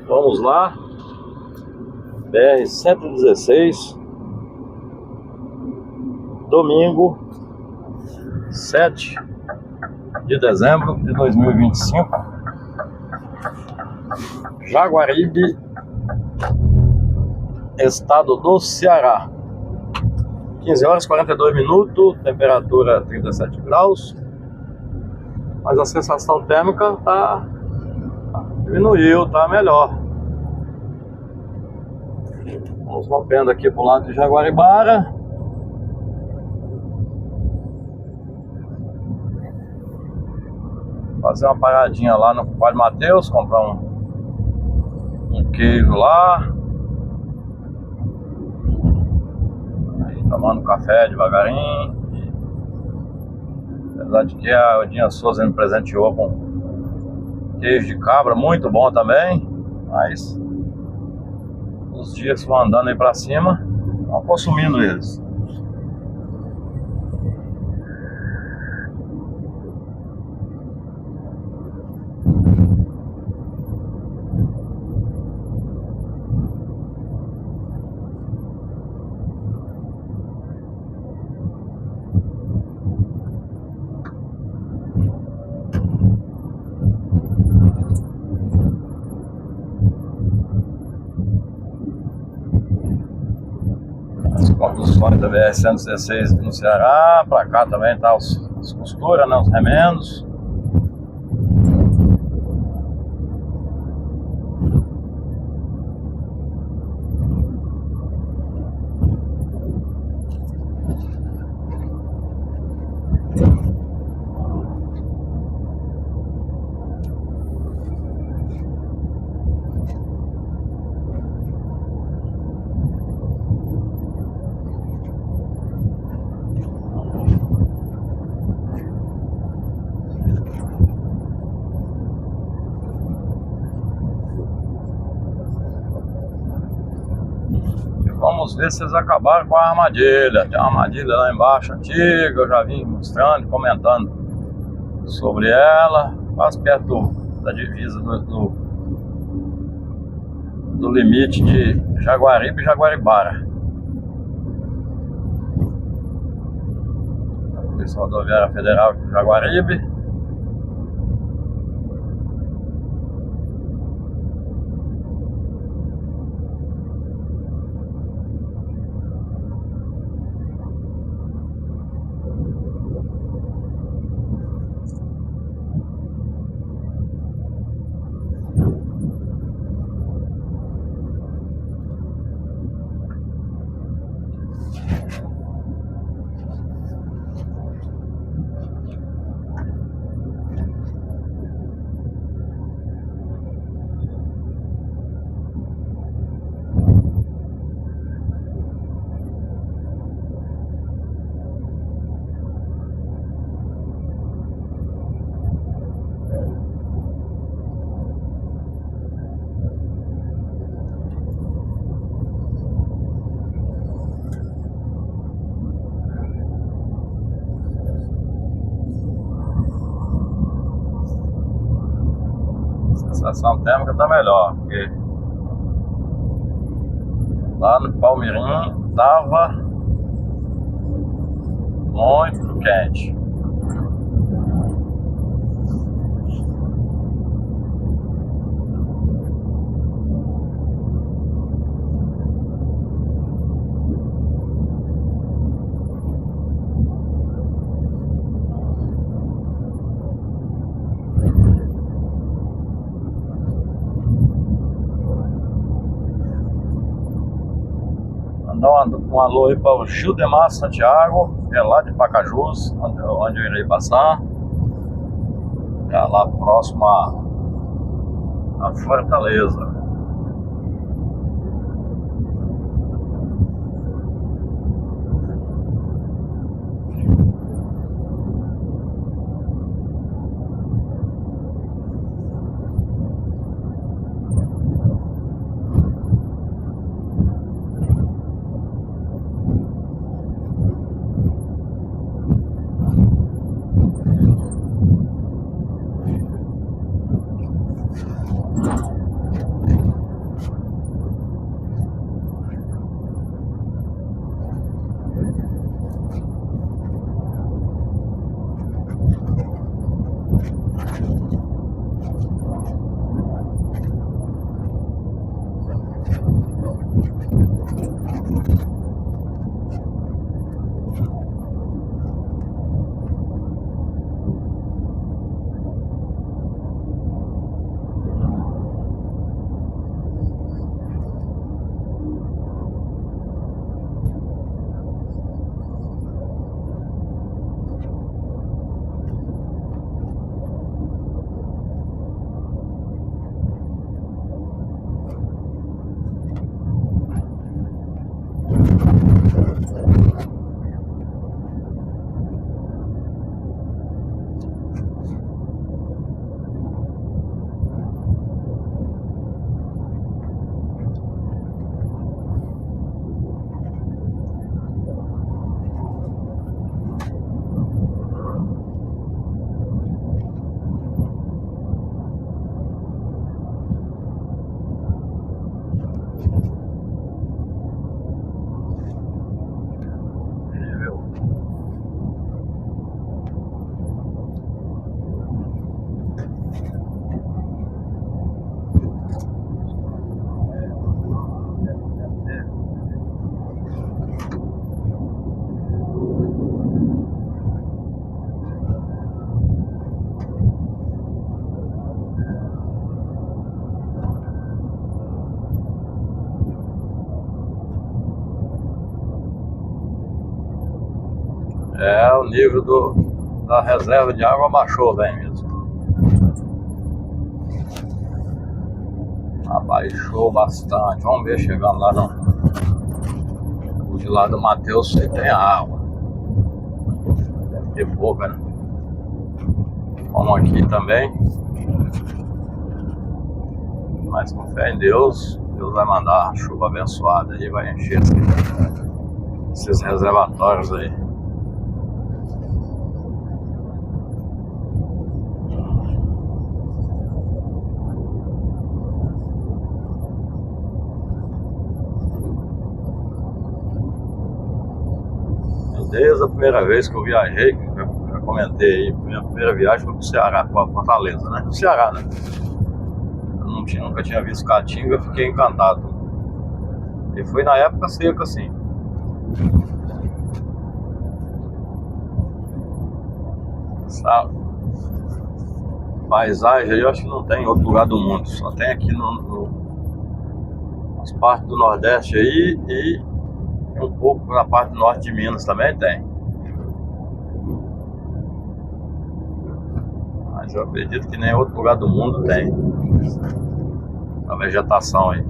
Vamos lá. BR-116, domingo, 7 de dezembro de 2025, Jaguaribe, estado do Ceará. 15 horas e 42 minutos, temperatura 37 graus, mas a sensação térmica diminuiu, tá melhor. Vamos rompendo aqui pro lado de Jaguaribara. Fazer uma paradinha lá no Padre Mateus, comprar um queijo lá. Aí, tomando café devagarinho. Apesar de que a Odinha Souza me presenteou com queijo de cabra, muito bom também. Mas os dias vão andando aí pra cima, vão consumindo eles. As conduções da BR-116 aqui no Ceará, pra cá também tá as costuras, né, os remendos. Vamos ver se eles acabaram com a armadilha. Tem uma armadilha lá embaixo antiga, eu já vim mostrando, comentando sobre ela, quase perto da divisa do limite de Jaguaribe e Jaguaribara. A Polícia Rodoviária Federal de Jaguaribe. A sensação térmica tá melhor, porque lá no Palmirim tava muito quente. Mandar um alô aí para o Gildemar Santiago, que é lá de Pacajus, onde eu irei passar. É lá próximo a Fortaleza. O nível da reserva de água baixou bem mesmo. Abaixou bastante. Vamos ver chegando lá de lá do Mateus se tem água. Deve ter pouca, né? Vamos aqui também. Mas com fé em Deus, Deus vai mandar chuva abençoada aí, vai encher esses reservatórios aí. Desde a primeira vez que eu viajei, já comentei aí, minha primeira viagem foi pro Ceará, pra Fortaleza, né? No Ceará, né? Eu nunca tinha visto caatinga, fiquei encantado. E foi na época seca, assim. Essa paisagem aí eu acho que não tem em outro lugar do mundo, só tem aqui nas partes do Nordeste aí e um pouco na parte do norte de Minas também tem. Mas eu acredito que nem em outro lugar do mundo tem a vegetação aí.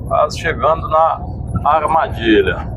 Quase chegando na armadilha.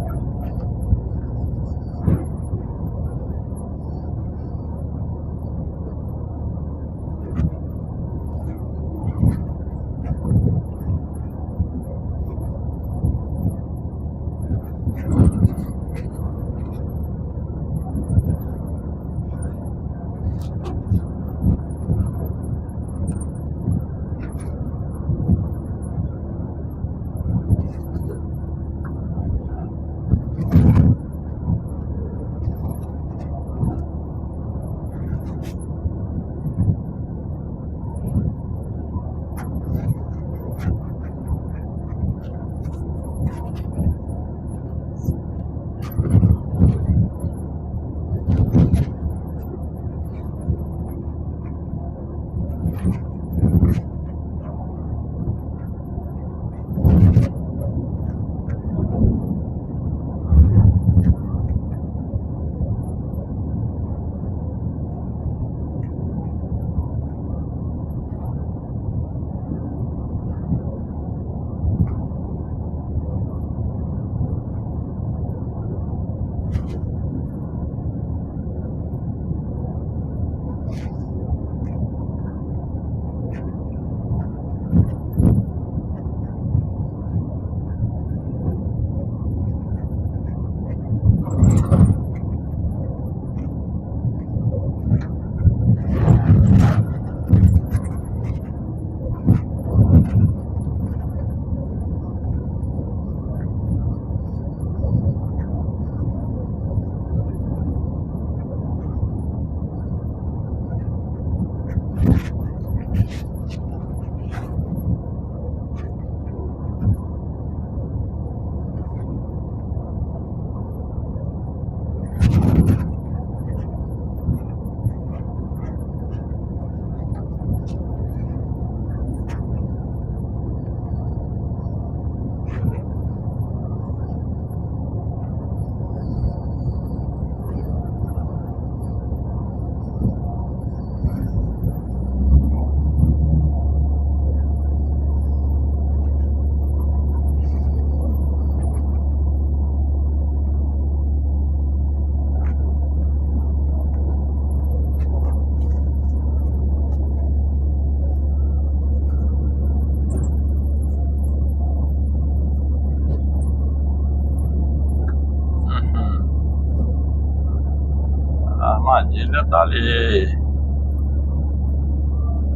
armadilha tá ali.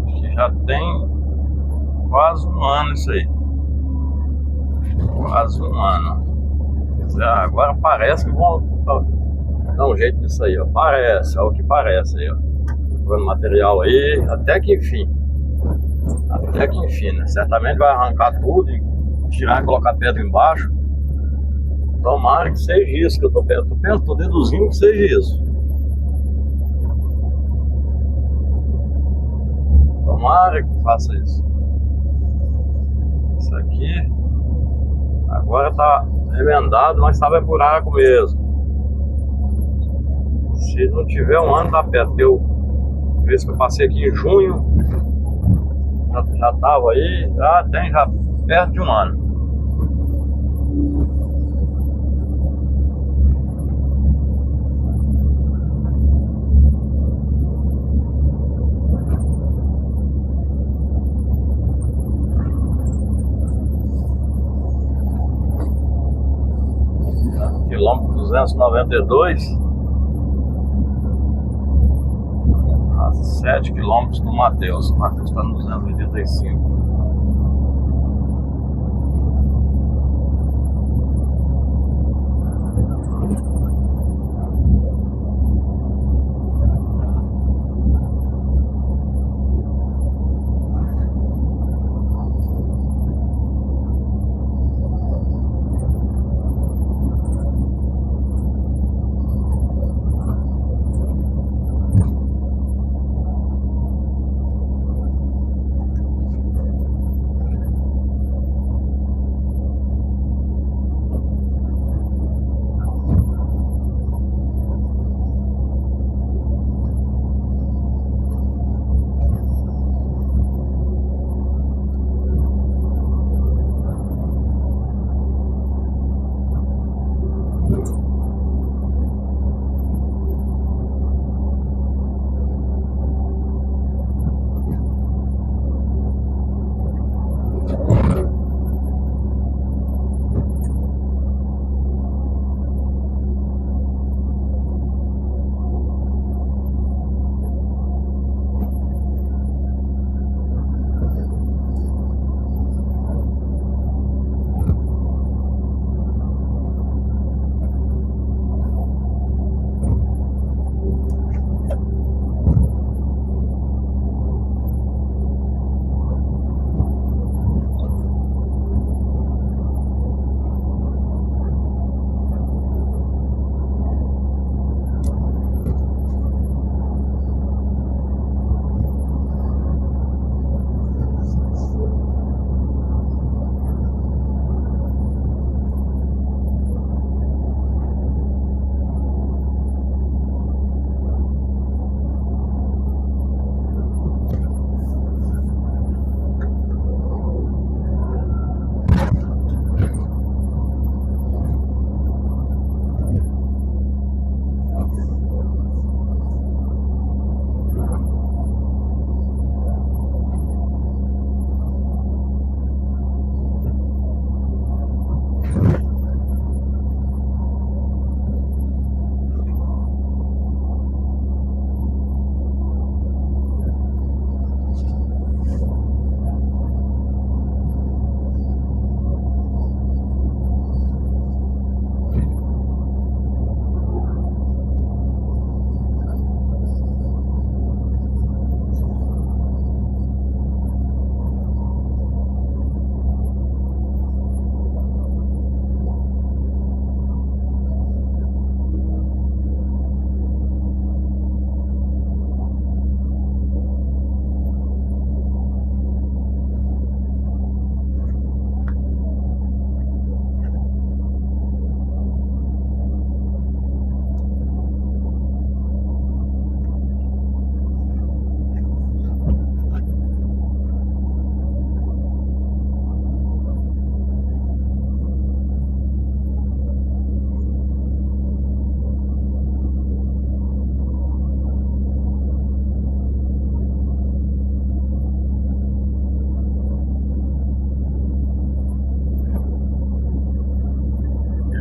Acho que já tem quase um ano isso aí. Quase um ano. Agora parece que vão dar um jeito nisso aí, ó. Parece, é o que parece aí, ó. Jogando material aí, até que enfim. Até que enfim, né? Certamente vai arrancar tudo e tirar e colocar pedra embaixo. Tomara que seja isso que eu tô deduzindo que seja isso. Tomara que faça isso. Isso aqui agora tá remendado, mas estava por água mesmo. Se não tiver um ano, tá perto. Vez que eu passei aqui em junho, já tava aí, já tem já perto de um ano. Quilômetro 292, a 7 quilômetros do Mateus. O Mateus está no 285.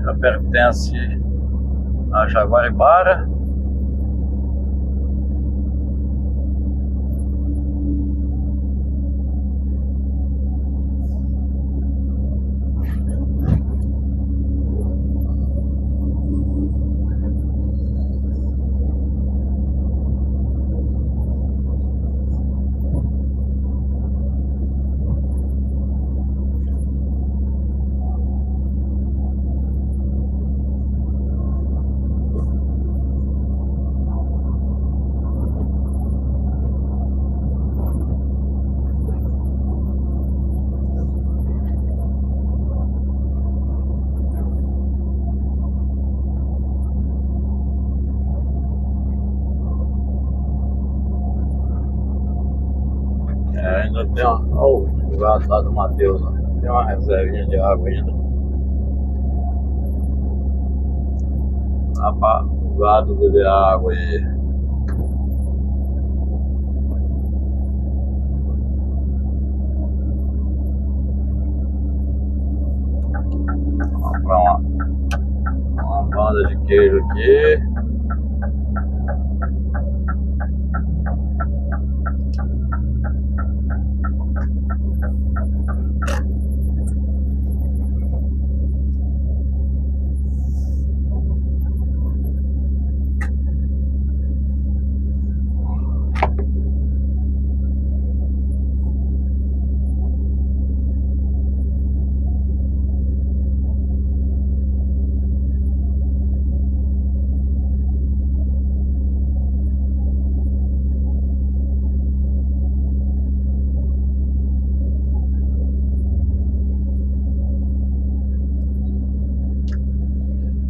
Já pertence a Jaguaribara. Ainda tem uma. Olha o gado lá do Matheus, ó. Tem uma reservinha de água ainda. Dá pra o gado beber água aí. Vou comprar uma banda de queijo aqui.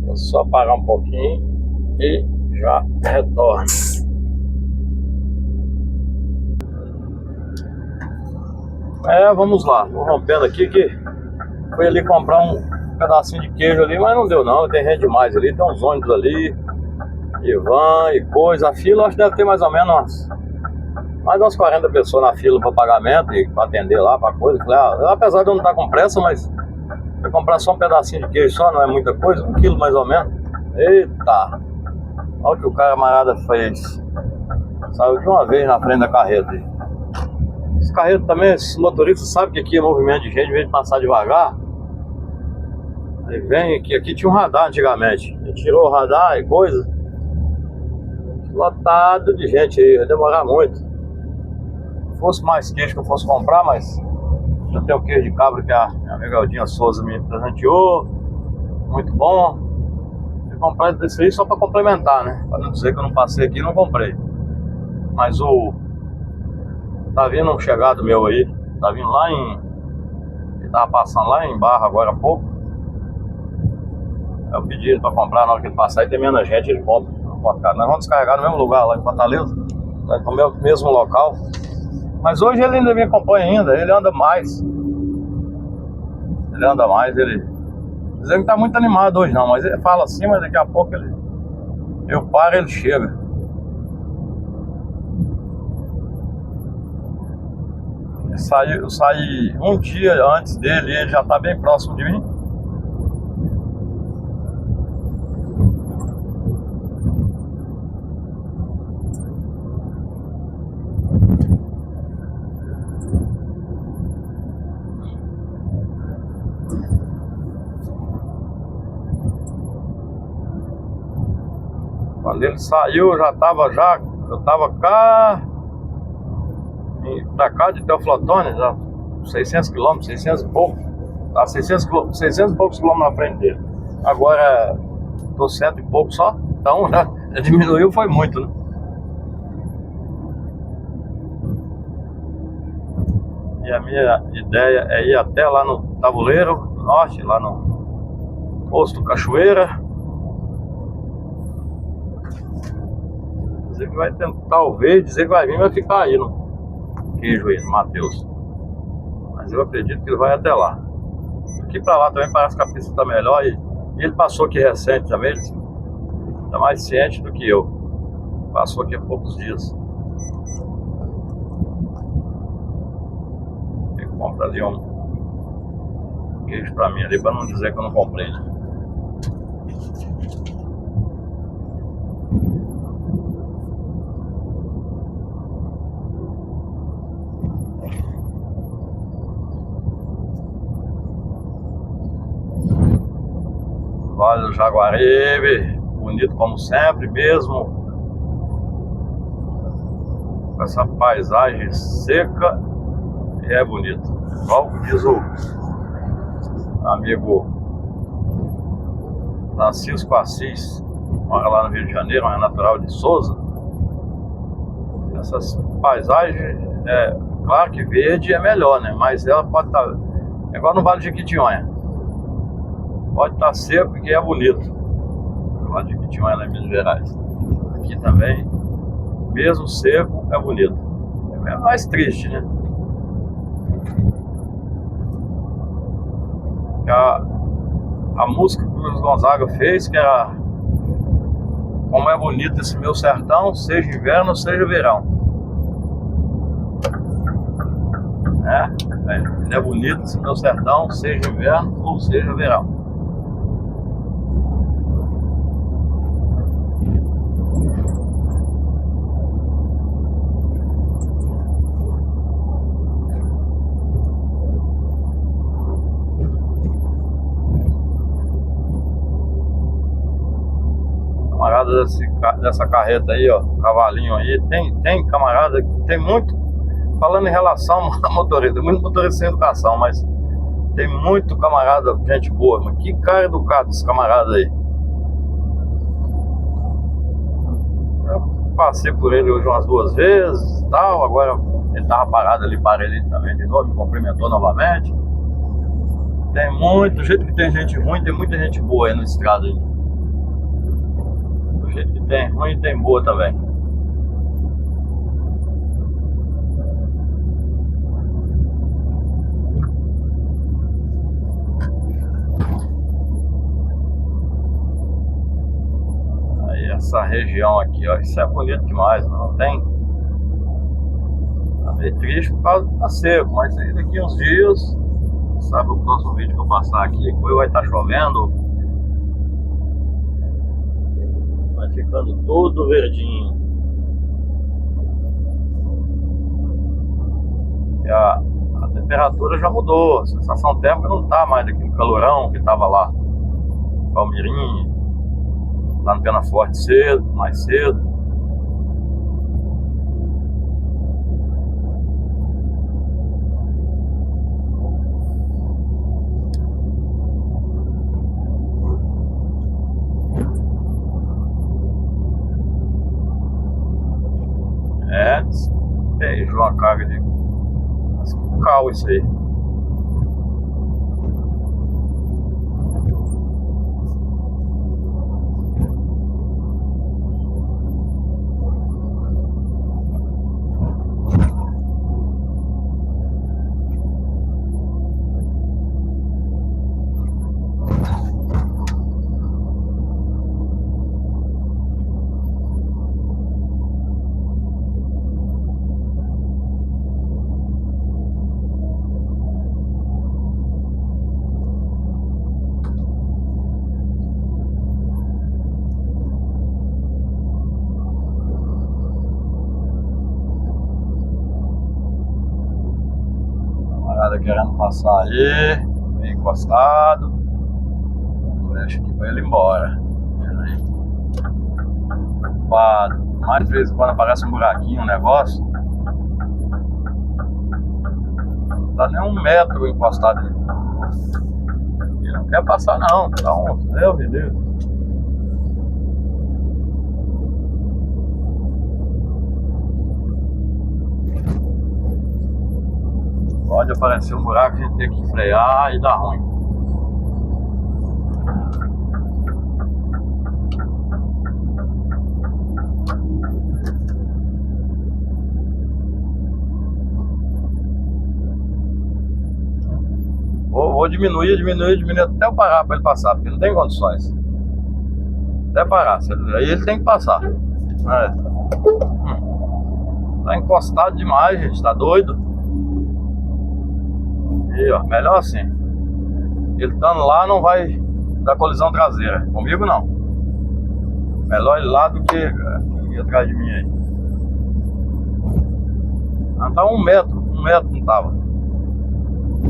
Vou só parar um pouquinho e já retorno. Vamos lá, vou rompendo aqui que fui ali comprar um pedacinho de queijo ali, mas não deu não, tem gente demais ali, tem uns ônibus ali, e van e coisa. A fila acho que deve ter mais ou menos mais umas 40 pessoas na fila para pagamento e para atender lá, para coisa. Falei, apesar de eu não estar com pressa, mas vou comprar só um pedacinho de queijo só, não é muita coisa, 1 quilo mais ou menos. Eita, olha o que o camarada fez, saiu de uma vez na frente da carreta. Esse carreta também, esses motoristas sabem que aqui é movimento de gente, em vez de passar devagar, aí vem aqui tinha um radar antigamente, ele tirou o radar e coisa, lotado de gente aí, vai demorar muito. Se fosse mais queijo que eu fosse comprar, mas eu tenho o queijo de cabra que a minha amiga Aldinha Souza me presenteou, muito bom. Vou comprar desse aí só para complementar, né? Para não dizer que eu não passei aqui e não comprei. Mas tá vindo um chegado meu aí, tá vindo lá ele tava passando lá em Barra agora há pouco. Eu pedi ele para comprar, na hora que ele passar e tem menos gente, ele compra. Nós vamos descarregar no mesmo lugar lá em Fortaleza, no mesmo local. Mas hoje ele ainda me acompanha ainda, ele anda mais. Ele dizendo que tá muito animado hoje não, mas ele fala assim, mas daqui a pouco eu paro e ele chega. Eu saí um dia antes dele e ele já tá bem próximo de mim. Quando ele saiu, eu tava cá pra cá de Teoflotone, já 600 km, 600 e pouco, tá 600 e poucos quilômetros na frente dele. Agora tô 100 e pouco só, então já diminuiu, foi muito, né? E a minha ideia é ir até lá no Tabuleiro Norte, lá no Posto Cachoeira. Dizer que vai tentar, talvez dizer que vai vir, vai ficar aí no queijo aí, no Matheus. Mas eu acredito que ele vai até lá. Aqui pra lá também parece que a pista tá melhor e ele passou aqui recente também, ele tá mais ciente do que eu. Passou aqui há poucos dias. Ele compra ali um queijo pra mim ali, pra não dizer que eu não comprei, né? Vale do Jaguaribe, bonito como sempre, mesmo com essa paisagem seca, e é bonito. Igual diz o amigo Francisco Assis, mora lá no Rio de Janeiro, é natural de Souza. Essas paisagens, claro que verde é melhor, né? Mas ela pode estar, igual no Vale de Jequitinhonha. Pode estar seco e é bonito. Lá de Jequitinhonha, lá em Minas Gerais. Aqui também, mesmo seco, é bonito. É mais triste, né? A música que o Luiz Gonzaga fez, que era Como é bonito esse meu sertão, seja inverno, seja verão. É bonito esse meu sertão, seja inverno ou seja verão. Camarada dessa carreta aí, ó, cavalinho aí, tem camarada, tem muito, falando em relação a motorista, muito motorista sem educação, mas tem muito camarada, gente boa, mas que cara educado esse camarada aí. Eu passei por ele hoje umas 2 vezes e tal, agora ele tava parado ali, parei ele também de novo, me cumprimentou novamente. Tem muito, do jeito que tem gente ruim, tem muita gente boa aí na estrada aí. Do jeito que tem ruim, tem boa também. Aí essa região aqui, ó, isso é bonito demais, não tem? Tá meio triste por causa do seco, mas aí daqui uns dias, sabe, o próximo vídeo que eu passar aqui, depois vai estar chovendo, vai ficando todo verdinho. E a temperatura já mudou, a sensação térmica não tá mais daquele calorão que tava lá, Palmeirinha, lá no Pena Forte cedo, mais cedo. Beijou uma carga de cal isso aí. Querendo passar aí, meio encostado. Deixa aqui pra ele ir embora. Mais de vez em quando aparece um buraquinho, um negócio. Não tá nem 1 metro encostado. Ele não quer passar não, então, meu Deus. Pode aparecer um buraco, a gente tem que frear e dar ruim. Vou diminuir até eu parar para ele passar, porque não tem condições. Até parar, aí ele tem que passar. Tá encostado demais, gente, tá doido? E, ó, melhor assim. Ele estando lá não vai dar colisão traseira. Comigo não. Melhor ele lá do que ir atrás de mim aí. Não tá 1 metro não tava.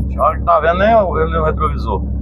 Tinha hora que tá vendo nem o retrovisor.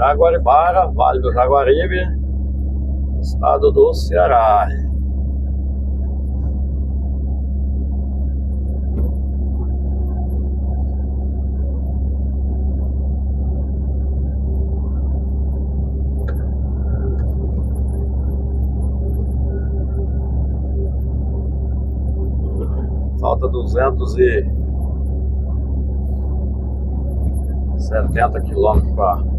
Jaguaribara, Vale do Jaguaribe, estado do Ceará. Falta 270 quilômetros para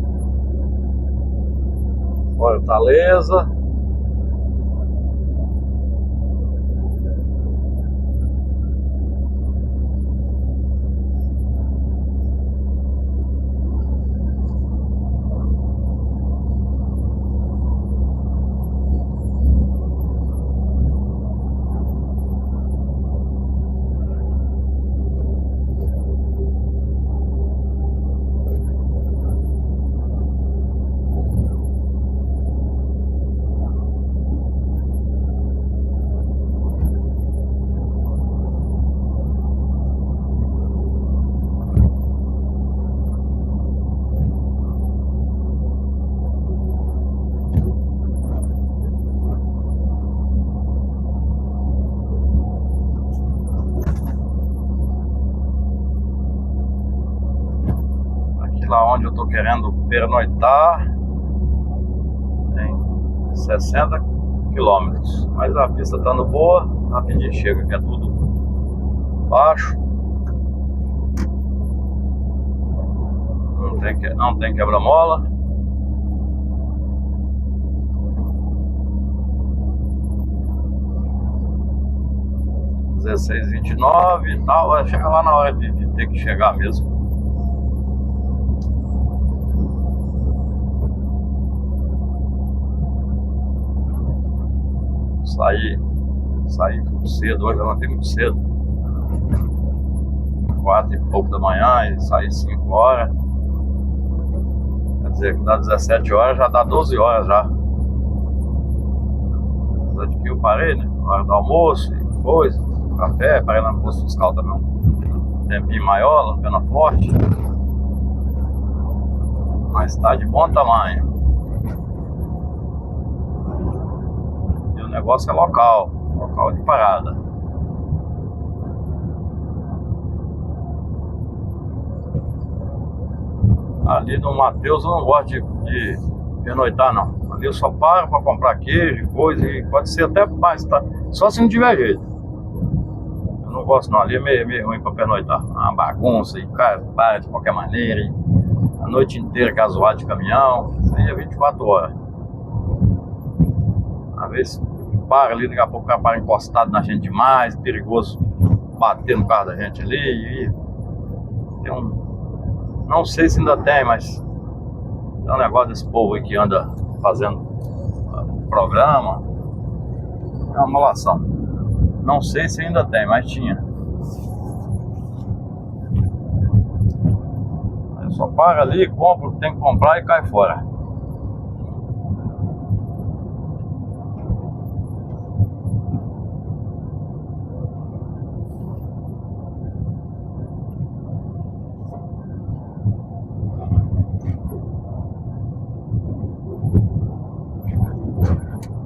Fortaleza. Lá onde eu tô querendo pernoitar tem 60 quilômetros, mas a pista estando boa, rapidinho chega, que é tudo baixo, não tem quebra-mola. (16:29) e tal, vai chegar lá na hora de ter que chegar mesmo. Saí cedo, hoje eu levantei muito cedo, 4 e pouco da manhã, e saí 5 horas. Quer dizer, que dá 17 horas, já dá 12 horas já. Apesar de que eu parei, né? Na hora do almoço e coisa, café, parei lá no posto fiscal também um tempinho maior, lá no Pena Forte. Mas tá de bom tamanho. E o negócio é local de parada. Ali no Mateus eu não gosto de pernoitar, não. Ali eu só paro para comprar queijo, coisa, e pode ser até mais, tá? Só se não tiver jeito. Eu não gosto não, ali é meio ruim para pernoitar. Uma bagunça, e o cara para de qualquer maneira, e a noite inteira gasoado de caminhão. Isso aí é 24 horas. Às vezes para ali, daqui a pouco o cara para encostado na gente demais, perigoso bater no carro da gente ali. E tem não sei se ainda tem, mas é um negócio desse povo aí que anda fazendo programa. É uma malação. Não sei se ainda tem, mas tinha. Eu só para ali, compro o que tem que comprar e cai fora.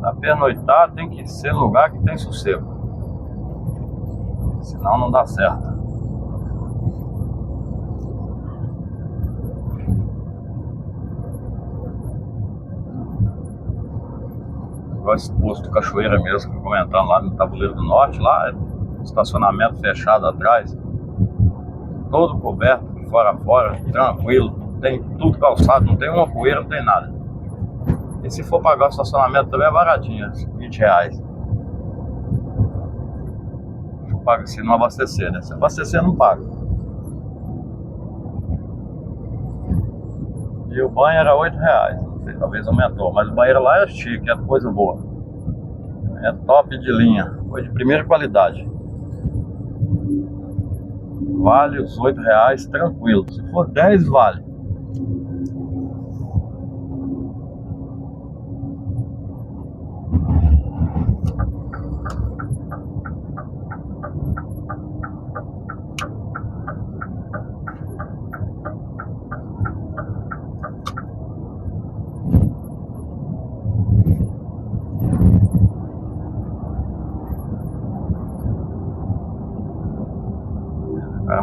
Pra pernoitar tem que ser lugar que tem sossego, senão não dá certo. Igual esse posto do Cachoeira mesmo, que comentando lá no Tabuleiro do Norte, lá estacionamento fechado atrás, todo coberto de fora a fora, tranquilo, tem tudo calçado, não tem uma poeira, não tem nada. E se for pagar o estacionamento também é baratinho, R$20. Paga se não abastecer, né? Se abastecer não paga. E o banho era R$8, não sei, talvez aumentou, mas o banheiro lá é chique, é coisa boa. É top de linha, coisa de primeira qualidade. Vale os R$8 tranquilo. Se for 10, vale.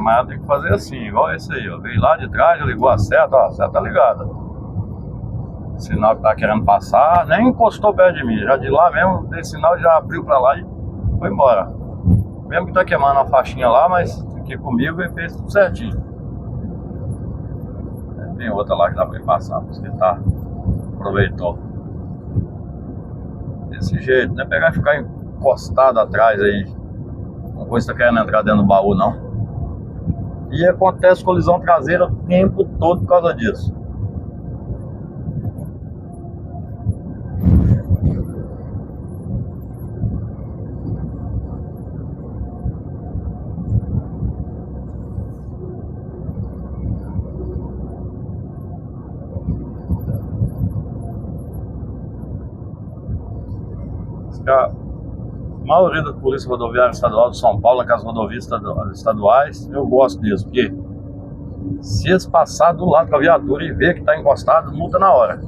camarada tem que fazer assim, igual esse aí, ó. Veio lá de trás, ligou a seta, ó, a seta tá ligada. Sinal que tá querendo passar, nem encostou perto de mim, já de lá mesmo, desse sinal já abriu pra lá e foi embora. Mesmo que tá queimando a faixinha lá, mas aqui comigo ele fez tudo certinho. Tem outra lá que dá pra ele passar, porque tá, aproveitou. Desse jeito, não é pegar e ficar encostado atrás aí, uma coisa que tá querendo entrar dentro do baú, não. E acontece colisão traseira o tempo todo por causa disso. A maioria da Polícia Rodoviária Estadual de São Paulo, que as rodovias estaduais, eu gosto disso, porque se eles passar do lado com a viatura e ver que está encostado, multa na hora.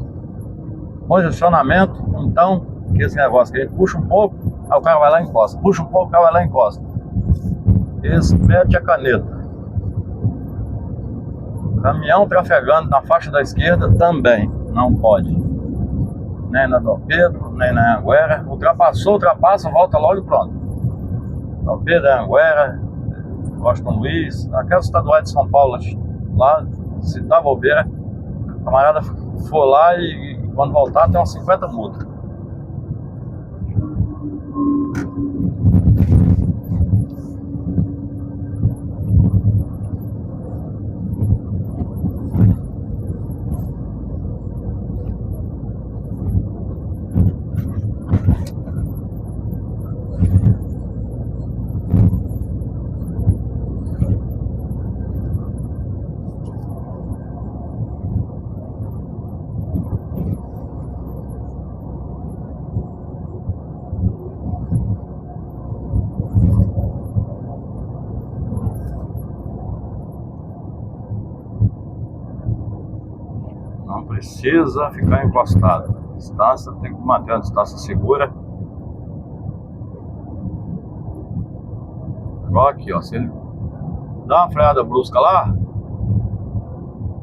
Congestionamento, então, que esse negócio que ele puxa um pouco, aí o cara vai lá e encosta, puxa um pouco, o cara vai lá e encosta. Eles metem a caneta. Caminhão trafegando na faixa da esquerda também não pode. Nem na Dom Pedro, nem na Anhanguera. Ultrapassa, volta logo e pronto. Dom Pedro, Anhanguera, Washington Luiz, aquelas estaduais de São Paulo, lá, se dá bobeira, o camarada for lá e quando voltar tem umas 50 multas. Não precisa ficar encostado. Distância, tem que manter a distância segura. Igual aqui, ó. Se ele dá uma freada brusca lá,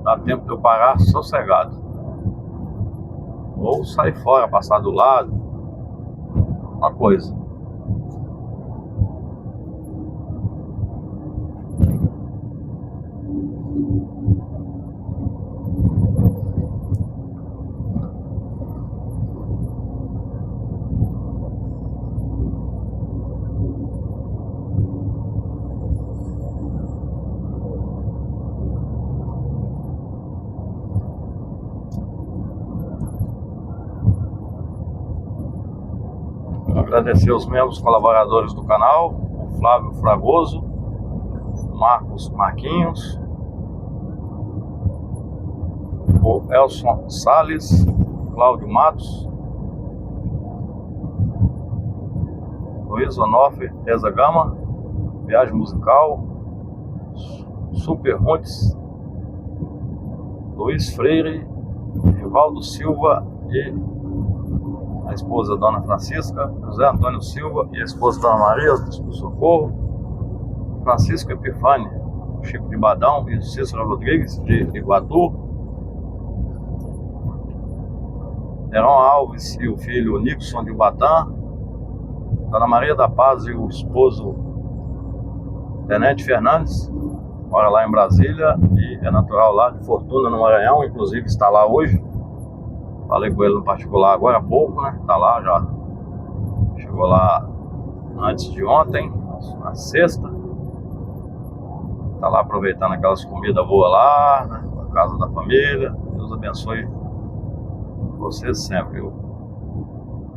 dá tempo de eu parar sossegado. Ou sair fora, passar do lado. Uma coisa. Agradecer os membros colaboradores do canal, o Flávio Fragoso, Marcos Marquinhos, o Elson Salles, Cláudio Matos, Luiz Onofre, Teza Gama, Viagem Musical, Super Runtes, Luiz Freire, Rivaldo Silva e a esposa Dona Francisca, José Antônio Silva e a esposa Dona Maria do Socorro, Francisco Epifânio, Chico de Badão e Cícero Rodrigues de Iguatu, Heron Alves e o filho Nixon de Ubatã, Dona Maria da Paz e o esposo Tenente Fernandes, mora lá em Brasília e é natural lá de Fortuna, no Maranhão, inclusive está lá hoje. Falei com ele no particular agora há pouco, né? Tá lá já. Chegou lá antes de ontem, na sexta. Tá lá aproveitando aquelas comidas boas lá, né? Na casa da família. Deus abençoe vocês sempre, viu?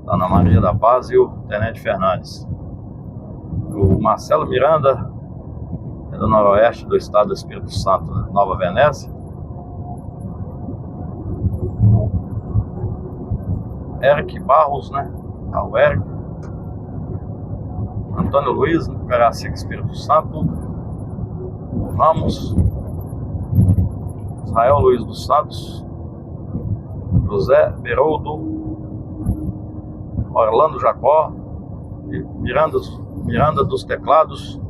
Dona Maria da Paz e o Tenente Fernandes. O Marcelo Miranda é do noroeste do estado do Espírito Santo, né? Nova Venécia. Eric Barros, né? O Eric. Antônio Luiz, no Caracica, Espírito Santo. O Ramos. Israel Luiz dos Santos. José Beroldo. Orlando Jacó. E Miranda dos Teclados.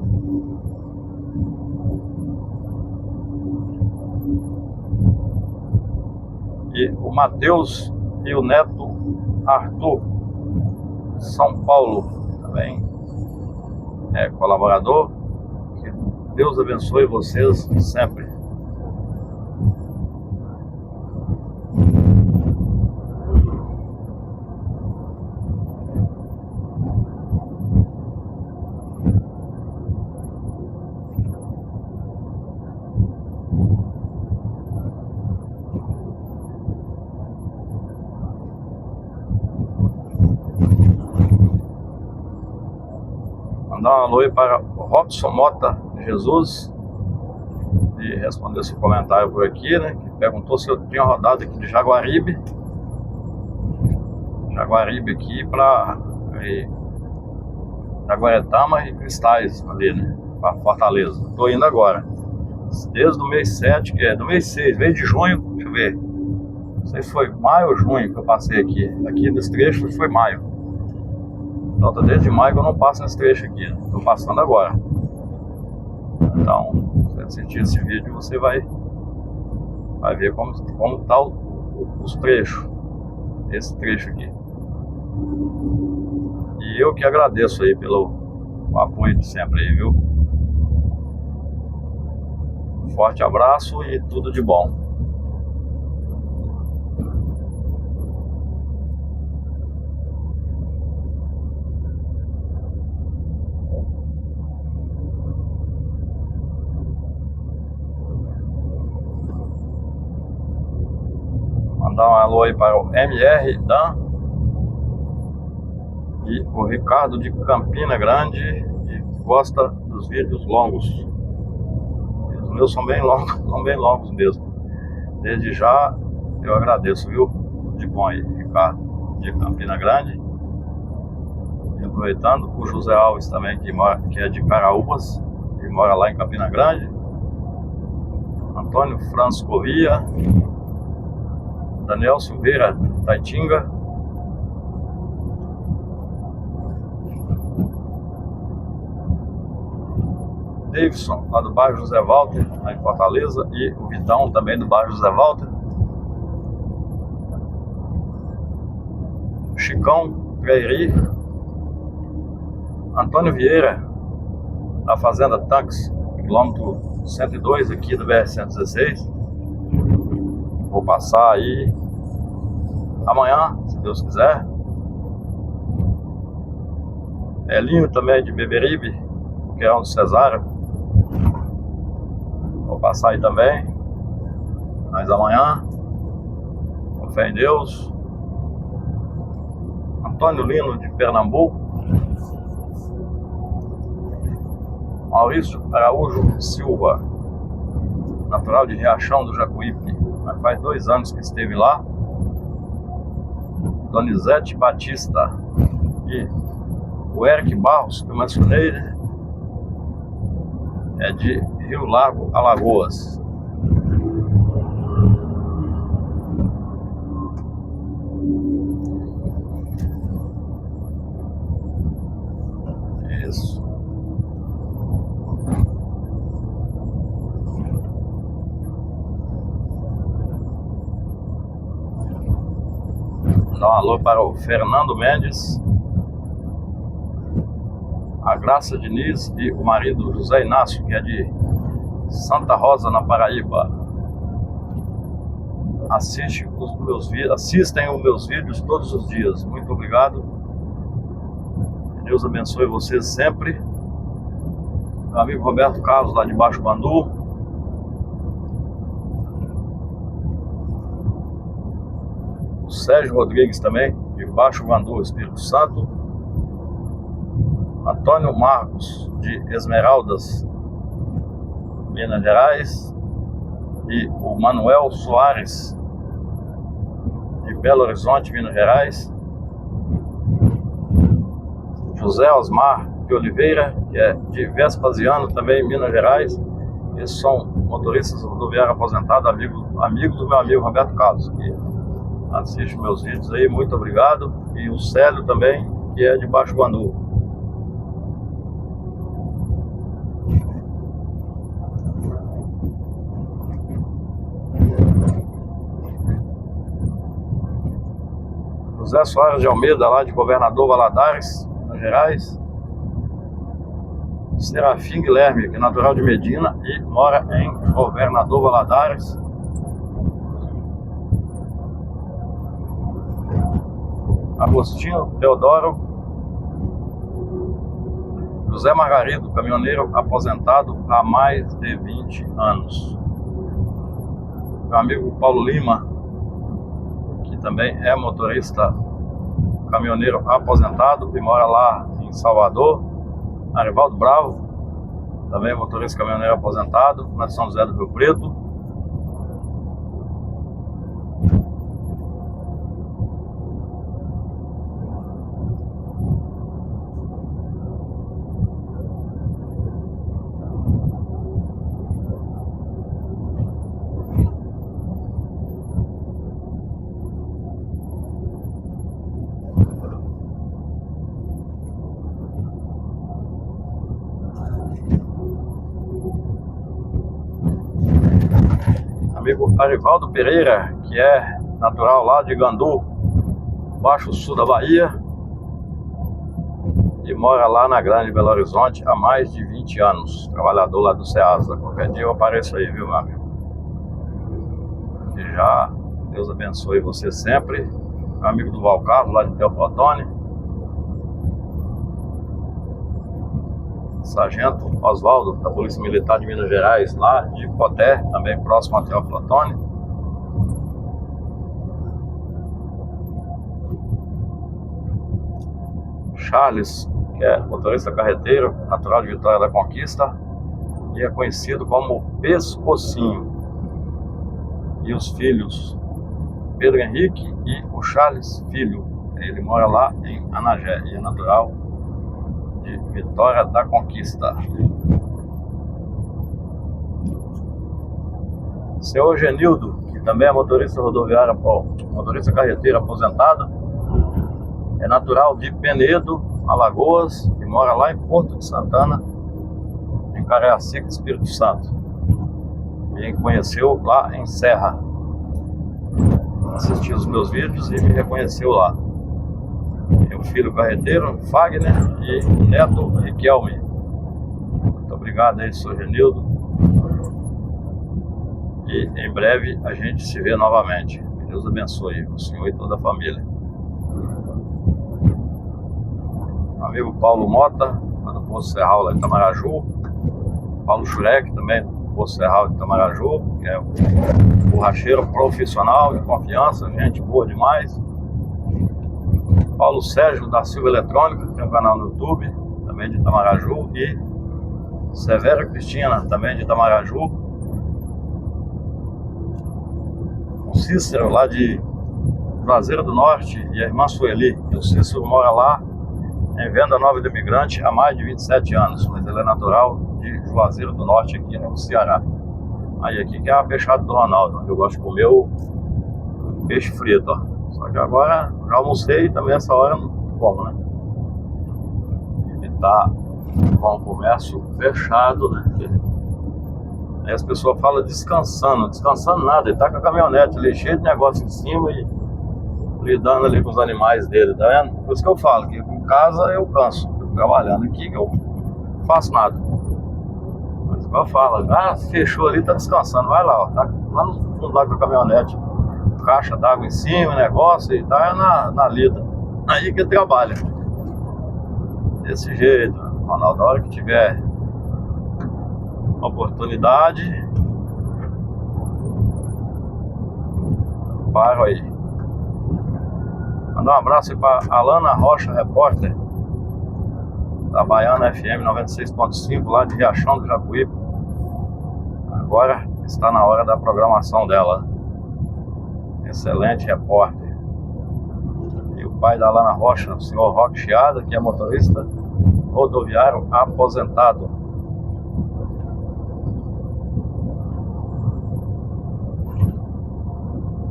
E o Matheus e o neto Arthur, São Paulo, também é colaborador. Que Deus abençoe vocês sempre. Mandar um alô aí para o Robson Mota Jesus, e responder seu comentário por aqui, né? Que perguntou se eu tinha rodado aqui de Jaguaribe aqui para Jaguaretama e Cristais ali, né? Para Fortaleza. Tô indo agora. Desde o mês 7, que é do mês 6, mês de junho, deixa eu ver. Não sei se foi maio ou junho que eu passei aqui. Aqui nesse trecho foi maio. Então tá desde maio que eu não passo nesse trecho aqui. Tô passando agora. Então, se você assistir esse vídeo, você vai ver como tá os trechos. Esse trecho aqui. E eu que agradeço aí pelo apoio de sempre aí, viu? Forte abraço e tudo de bom. Mandar um alô aí para o MR Dan e o Ricardo de Campina Grande, que gosta dos vídeos longos. Os meus são bem longos mesmo. Desde já eu agradeço, viu? De bom aí, Ricardo de Campina Grande. E aproveitando, o José Alves também, que é de Caraúbas, que mora lá em Campina Grande. Antônio Franz Corrêa, Daniel Silveira, Taitinga. Davidson, lá do bairro José Walter, lá em Fortaleza. E o Vitão, também do bairro José Walter. Chicão, Treiri. Antônio Vieira, da Fazenda Tanques, quilômetro 102 aqui do BR-116. Vou passar aí amanhã, se Deus quiser. Elinho também de Beberibe, que é um do Cesário. Vou passar aí também. Mas amanhã, com fé em Deus. Antônio Lino de Pernambuco. Maurício Araújo Silva, natural de Riachão do Jacuípe, mas faz 2 anos que esteve lá. Donizete Batista e o Eric Barros, que eu mencionei, né? É de Rio Largo, Alagoas. Isso. Dá um alô para o Fernando Mendes, a Graça Diniz e o marido José Inácio, que é de Santa Rosa, na Paraíba. Assistem os meus vídeos todos os dias. Muito obrigado. Deus abençoe vocês sempre. Meu amigo Roberto Carlos, lá de Baixo Bandu. O Sérgio Rodrigues também, de Baixo Bandu, Espírito Santo. Antônio Marcos, de Esmeraldas, Minas Gerais. E o Manuel Soares, de Belo Horizonte, Minas Gerais. José Osmar de Oliveira, que é de Vespasiano, também Minas Gerais. Esses são motoristas rodoviários aposentados, amigos do meu amigo Roberto Carlos, que assiste meus vídeos aí. Muito obrigado. E o Célio também, que é de Baixo Guandu. José Soares de Almeida, lá de Governador Valadares, Minas Gerais. Serafim Guilherme, que é natural de Medina e mora em Governador Valadares. Agostinho Teodoro José Margarido, caminhoneiro aposentado há mais de 20 anos. Meu amigo Paulo Lima, que também é motorista caminhoneiro aposentado e mora lá em Salvador. Arivaldo Bravo, também motorista caminhoneiro aposentado, na São José do Rio Preto. Amigo Arivaldo Pereira, que é natural lá de Gandu, Baixo Sul da Bahia, e mora lá na Grande Belo Horizonte há mais de 20 anos, trabalhador lá do Ceasa. Qualquer dia eu apareço aí, viu, meu amigo? E já, Deus abençoe você sempre. Meu amigo do Valcarlo, lá de Teoflotone. Sargento Oswaldo, da Polícia Militar de Minas Gerais, lá de Poté, também próximo a Teoflotone. Charles, que é motorista carreteiro, natural de Vitória da Conquista, e é conhecido como Pescocinho. E os filhos, Pedro Henrique e o Charles Filho. Ele mora lá em Anagé e é natural de Vitória da Conquista. Seu Eugenildo, que também é motorista rodoviário, motorista carreteiro aposentado, é natural de Penedo, Alagoas, e mora lá em Porto de Santana, em Cariacica, Espírito Santo. Me conheceu lá em Serra. Assistiu os meus vídeos e me reconheceu lá. Meu filho carreteiro, Fagner, e o neto, Riquelme. Muito obrigado aí, seu Genildo. E em breve a gente se vê novamente. Que Deus abençoe o senhor e toda a família. Amigo Paulo Mota, do Poço Serral lá de Itamaraju. Paulo Schurek, também do Poço Serral de Itamaraju, que é um borracheiro profissional de confiança, gente boa demais. Paulo Sérgio da Silva Eletrônica, que tem um canal no YouTube, também de Itamaraju. E Severa Cristina, também de Itamaraju. O Cícero, lá de Juazeiro do Norte, e a irmã Sueli. E o Cícero mora lá em Venda Nova do Imigrante há mais de 27 anos, mas ele é natural de Juazeiro do Norte, aqui no Ceará. Aí aqui que é a peixada do Ronaldo, eu gosto de comer o peixe frito, ó. Só que agora já almocei e também essa hora não como, né? Ele tá com o comércio fechado, né? Aí as pessoas falam descansando nada, ele tá com a caminhonete ali cheio de negócio em cima e lidando ali com os animais dele, tá vendo? Por isso que eu falo que em casa eu canso, tô trabalhando aqui que eu não faço nada. Mas igual eu falo, fechou ali, tá descansando, vai lá, ó, tá lá no fundo lá com a caminhonete, caixa d'água em cima, negócio, e tá na lida. Aí que trabalha. Desse jeito, Ronaldo, na hora que tiver oportunidade, paro aí. Mandar um abraço aí para Alana Rocha, repórter da Baiana FM 96.5, lá de Riachão do Jacuípe. Agora está na hora da programação dela. Excelente repórter. E o pai da Alana Rocha, o senhor Roque Chiada, que é motorista rodoviário aposentado.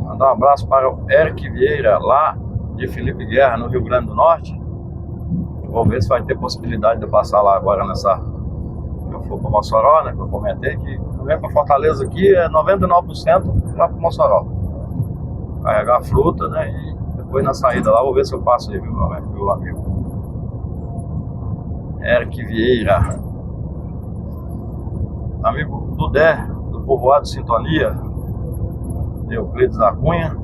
Mandar um abraço para o Eric Vieira, lá de Felipe Guerra, no Rio Grande do Norte. Vou ver se vai ter possibilidade de eu passar lá agora nessa... Eu for para Mossoró, né, que eu comentei que vem para Fortaleza aqui é 99% lá para Mossoró. Carregar fruta, né, e depois foi na saída lá, vou ver se eu passo aí, meu amigo. Eric Vieira. Amigo do Dé, do Povoado Sintonia. Euclides da Cunha.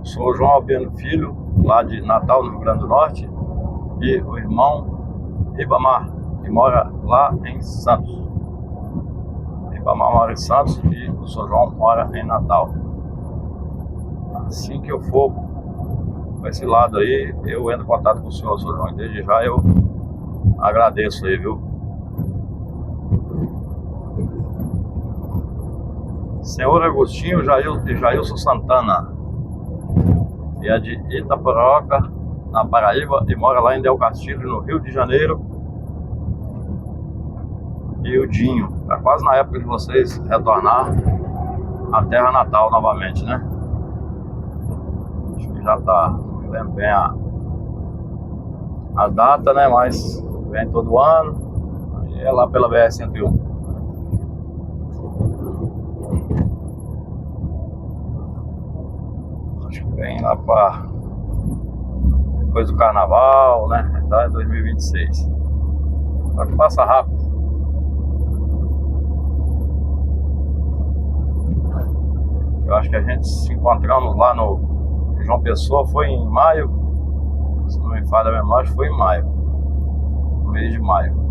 Sou João Albino Filho, lá de Natal, no Rio Grande do Norte. E o irmão Ribamar, que mora lá em Santos. Ribamar mora em Santos e o São João mora em Natal. Assim que eu for para esse lado aí, eu entro em contato com o senhor, São João. Desde já eu agradeço aí, viu? Senhor Agostinho Jailson Santana. E é de Itapororoca, na Paraíba, e mora lá em Del Castilho, no Rio de Janeiro. E o Dinho, tá quase na época de vocês retornar à terra natal novamente, né? Acho que já tá, não me lembro bem a data, né? Mas vem todo ano, e é lá pela BR-101. Acho que vem lá pra depois do carnaval, né? Então é 2026. Só que passa rápido. Eu acho que a gente se encontramos lá no João Pessoa, foi em maio. Se não me falha a memória, foi em maio. No mês de maio.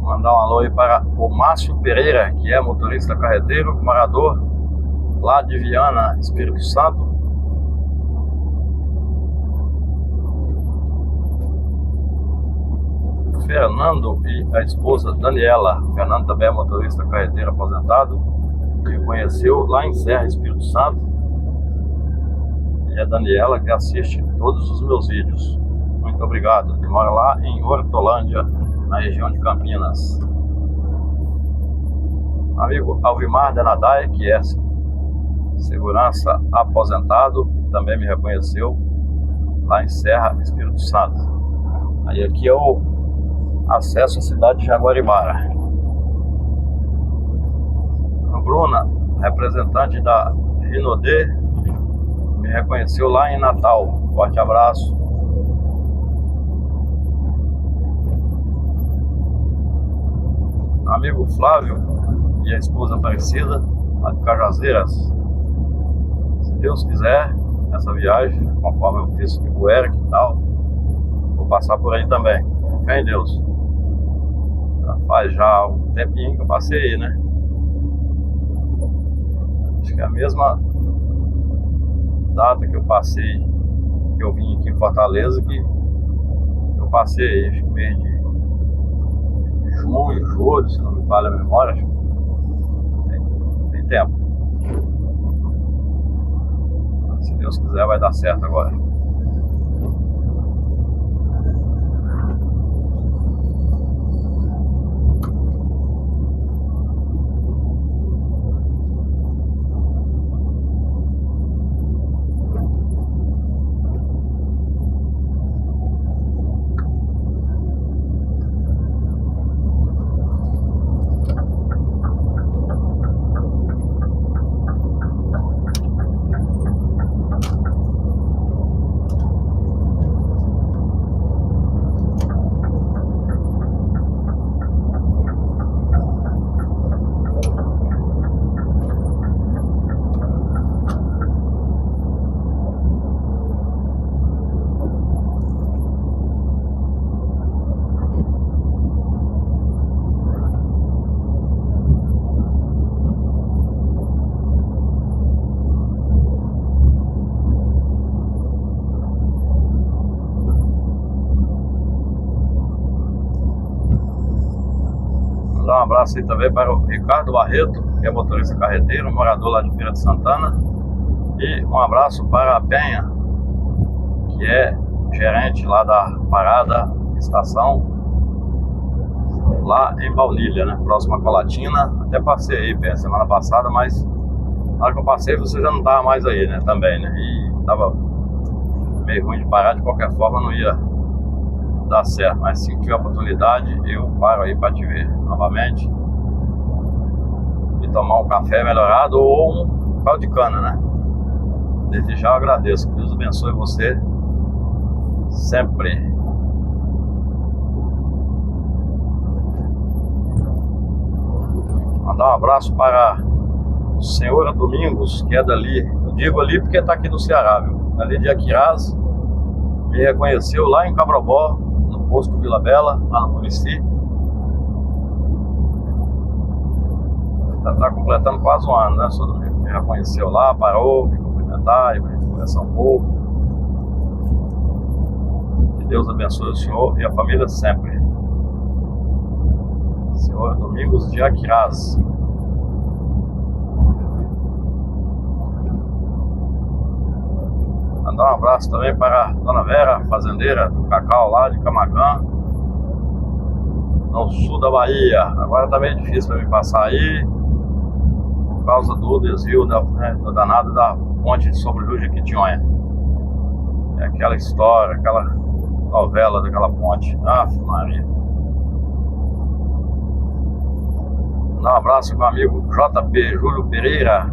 Mandar um alô aí para o Márcio Pereira, que é motorista carreteiro, morador lá de Viana, Espírito Santo. Fernando e a esposa Daniela. Fernando também é motorista carreteiro aposentado. Me conheceu lá em Serra, Espírito Santo. E a Daniela que assiste todos os meus vídeos. Muito obrigado. Ele mora lá em Hortolândia, na região de Campinas. Amigo Alvimar Denadai, que é segurança aposentado, e também me reconheceu lá em Serra, Espírito Santo. Aí aqui é o acesso à cidade de Jaguaribara. A Bruna, representante da Rinodê, me reconheceu lá em Natal. Forte abraço. Amigo Flávio e a esposa Aparecida, lá de Cajazeiras. Se Deus quiser, essa viagem, conforme eu disse que o Eric e tal, vou passar por aí também. Fé em Deus. Já faz já um tempinho que eu passei aí, né? Acho que é a mesma data que eu passei, que eu vim aqui em Fortaleza, que eu passei aí, acho que mês de junho, julho, se não me falha a memória. Tem tempo. Se Deus quiser, vai dar certo agora. Mandar um abraço aí também para o Ricardo Barreto, que é motorista carreteiro, morador lá de Feira de Santana. E um abraço para a Penha, que é gerente lá da parada, estação, lá em Baunilha, né? Próximo a Colatina. Até passei aí, Penha, semana passada, mas na hora que eu passei você já não estava mais aí, né? Também, né? E tava meio ruim de parar, de qualquer forma não ia dar certo. Mas se tiver oportunidade, eu paro aí para te ver novamente e tomar um café melhorado ou um caldo de cana, né? Desde já eu agradeço. Que Deus abençoe você sempre. Mandar um abraço para o Senhora Domingos, que é dali. Eu digo ali porque está aqui no Ceará, viu? Ali de Aquiraz. Me reconheceu lá em Cabrobó, no posto Vila Bela, lá no Murici. Já está completando quase um ano, né, Senhor Domingos? Me reconheceu lá, parou, me cumprimentar, e conversar um pouco. Que Deus abençoe o senhor e a família sempre. Senhor Domingos de Aquiraz. Mandar um abraço também para a Dona Vera, fazendeira do cacau lá de Camacã, no sul da Bahia. Agora tá meio difícil para me passar aí, por causa do desvio do danado da ponte sobre o Rio Jequitinhonha. É aquela história, aquela novela daquela ponte. Aff, Maria. Mandar um abraço para o amigo JP, Júlio Pereira,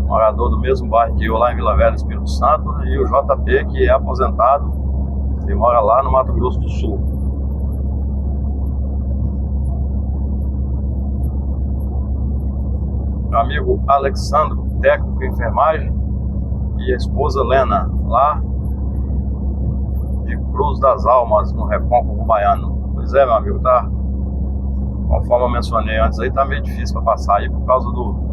morador do mesmo bairro que eu, lá em Vila Velha, Espírito Santo, e o JP, que é aposentado e mora lá no Mato Grosso do Sul. Meu amigo Alexandro, técnico de enfermagem, e a esposa Lena, lá de Cruz das Almas, no Recôncavo Baiano. Pois é, meu amigo, tá, conforme eu mencionei antes aí, tá meio difícil para passar aí por causa do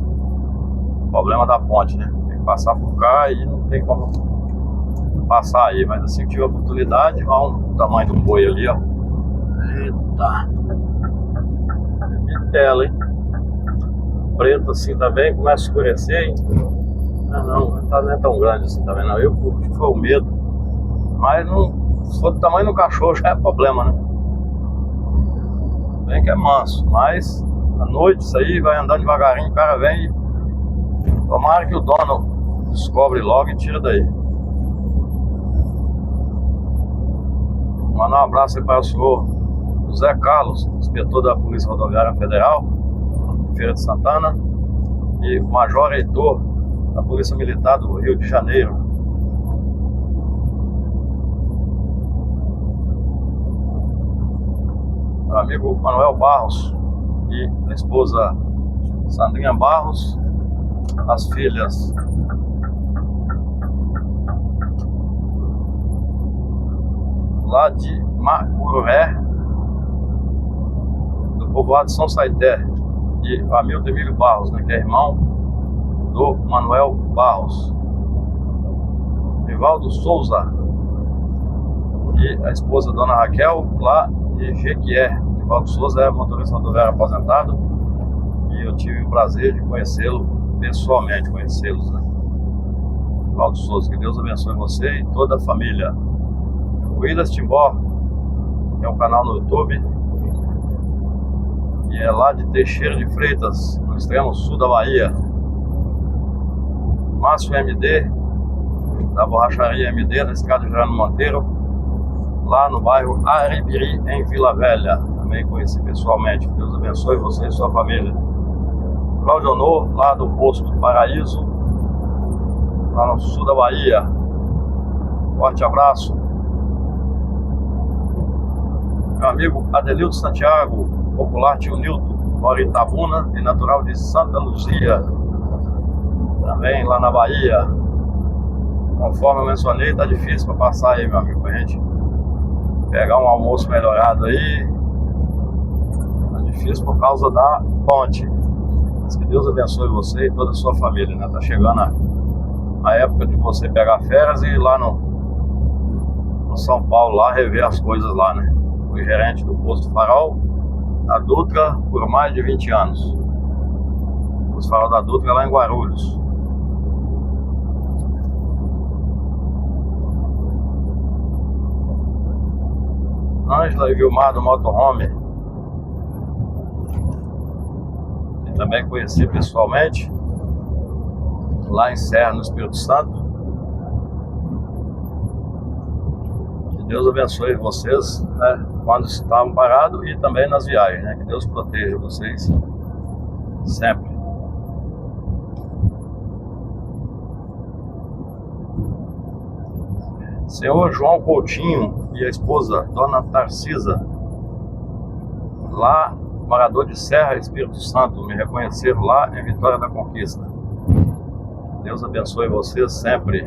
problema da ponte, né? Tem que passar por cá e não tem como passar aí. Mas assim que tiver oportunidade, olha o tamanho do boi ali, ó. Eita! Que tela, hein? Preto assim também, começa a escurecer, hein? Não é tão grande assim também não. Eu acho que foi o medo. Mas não, se for do tamanho do cachorro já é problema, né? Bem que é manso, mas à noite isso aí vai andando devagarinho, o cara vem e tomara que o dono descobre logo e tira daí. Mandar um abraço aí para o senhor José Carlos, inspetor da Polícia Rodoviária Federal, Feira de Santana, e o Major Heitor, da Polícia Militar do Rio de Janeiro. Meu amigo Manuel Barros e a esposa Sandrinha Barros, as filhas lá de Macuré, do povoado de São Saité, e o Hamilton Emílio Barros, né, que é irmão do Manuel Barros. Rivaldo Souza e a esposa Dona Raquel, lá de Jequié. Rivaldo Souza é motorista rodoviário aposentado e eu tive o prazer de conhecê-lo pessoalmente, conhecê-los, né? Rivaldo Souza, que Deus abençoe você e toda a família. O Willis Timbó tem um canal no YouTube e é lá de Teixeira de Freitas, no extremo sul da Bahia. Márcio MD, da borracharia MD, da Estrada Gerando Monteiro, lá no bairro Aribiri, em Vila Velha. Também conheci pessoalmente. Deus abençoe você e sua família. Cláudio Honor, lá do Posto do Paraíso, lá no sul da Bahia. Forte abraço. Meu amigo Adelildo Santiago, popular tio Nilton, mora em Itabuna e natural de Santa Luzia, também lá na Bahia. Conforme eu mencionei, tá difícil para passar aí, meu amigo, pra gente pegar um almoço melhorado aí. Tá difícil por causa da ponte. Mas que Deus abençoe você e toda a sua família, né? Tá chegando a época de você pegar férias e ir lá no São Paulo, lá rever as coisas lá, né? Fui gerente do Posto Farol, da Dutra, por mais de 20 anos. Os Farol da Dutra lá em Guarulhos. Ângela e Vilmar do Motorhome, que também conheci pessoalmente lá em Serra, no Espírito Santo. Que Deus abençoe vocês, né, quando estavam parados e também nas viagens, né? Que Deus proteja vocês sempre. Senhor João Coutinho e a esposa Dona Tarcisa, lá, morador de Serra, Espírito Santo, me reconheceram lá em Vitória da Conquista. Deus abençoe vocês sempre.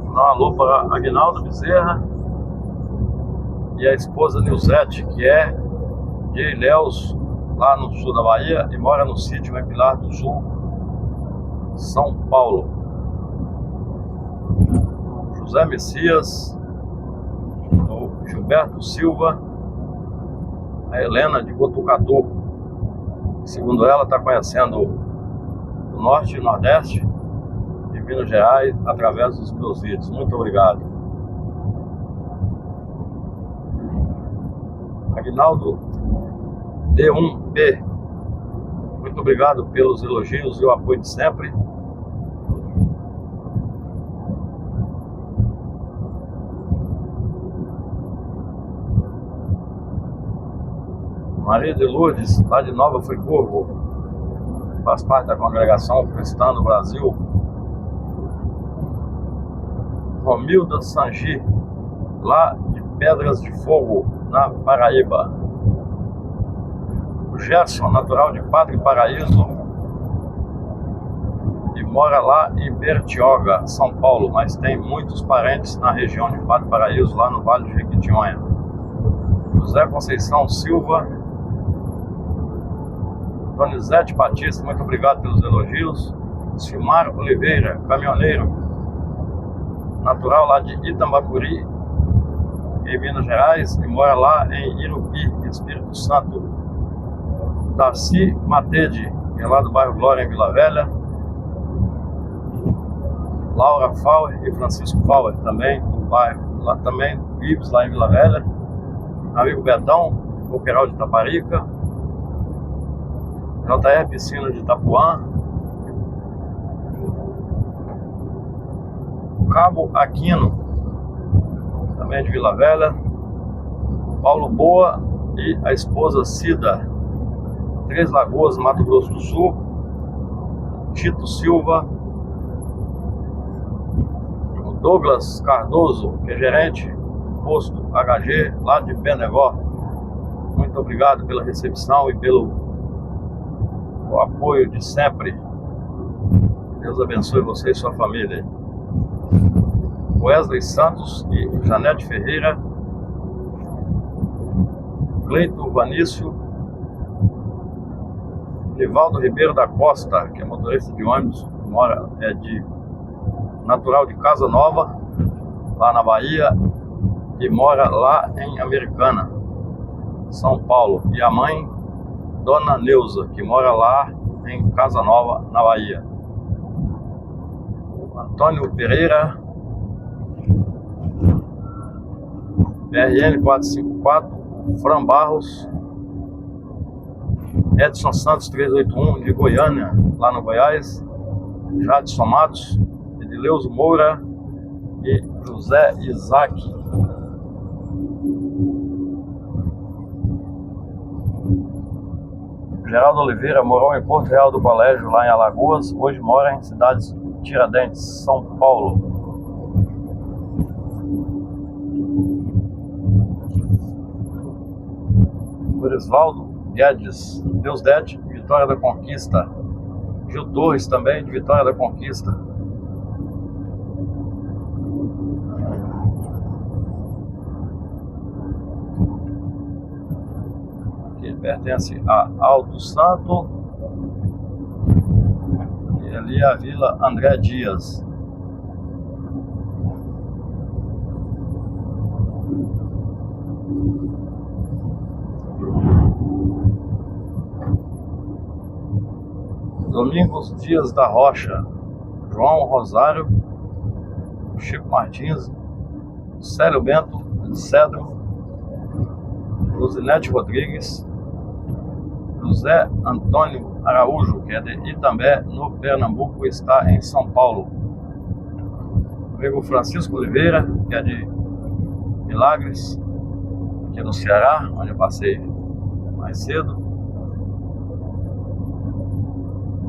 Um alô para Aguinaldo Bezerra e a esposa Nilzete, que é de Ilhéus, lá no sul da Bahia, e mora no sítio em Pilar do Sul, São Paulo. José Messias, o Gilberto Silva, a Helena de Botucatu, segundo ela está conhecendo o Norte e o Nordeste de Minas Gerais através dos meus vídeos. Muito obrigado. Aguinaldo D1B, muito obrigado pelos elogios e o apoio de sempre. Maria de Lourdes, lá de Nova Friburgo, faz parte da congregação cristã do Brasil. Romilda Sangi, lá de Pedras de Fogo, na Paraíba. O Gerson, natural de Padre Paraíso, e mora lá em Bertioga, São Paulo, mas tem muitos parentes na região de Padre Paraíso, lá no Vale de Jequitinhonha. José Conceição Silva, Donizete Batista, muito obrigado pelos elogios. Silmar Oliveira, caminhoneiro, natural lá de Itambacuri, em Minas Gerais, e mora lá em Irupi, Espírito Santo. Darcy Matede, que é lá do bairro Glória, em Vila Velha. Laura Fauer e Francisco Fauer, também do bairro, lá também, Ibis, lá em Vila Velha. Amigo Betão, Coqueiral de Itaparica. JR Piscina de Itapuã. Cabo Aquino, também de Vila Velha. Paulo Boa e a esposa Cida, Três Lagoas, Mato Grosso do Sul. Tito Silva. O Douglas Cardoso, que é gerente do posto HG lá de Benegó. Muito obrigado pela recepção e pelo o apoio de sempre. Deus abençoe você e sua família. Wesley Santos e Janete Ferreira. Cleito Vanício. Nivaldo Ribeiro da Costa, que é motorista de ônibus, é natural de Casa Nova, lá na Bahia, e mora lá em Americana, São Paulo. E a mãe, Dona Neuza, que mora lá em Casa Nova, na Bahia. Antônio Pereira, BRN 454, Fran Barros, Edson Santos 381 de Goiânia, lá no Goiás. Jadson Matos, Edileuzo Moura e José Isaac. Geraldo Oliveira morou em Porto Real do Colégio, lá em Alagoas. Hoje mora em cidades Tiradentes, São Paulo. Orisvaldo Guedes, Deusdete, Vitória da Conquista. Gil Torres também, de Vitória da Conquista. Que pertence a Alto Santo. E ali a Vila André Dias. Domingos Dias da Rocha, João Rosário, Chico Martins, Célio Bento de Cedro, Luzinete Rodrigues, José Antônio Araújo, que é de Itambé, no Pernambuco, está em São Paulo. Amigo Francisco Oliveira, que é de Milagres, aqui no Ceará, onde eu passei mais cedo.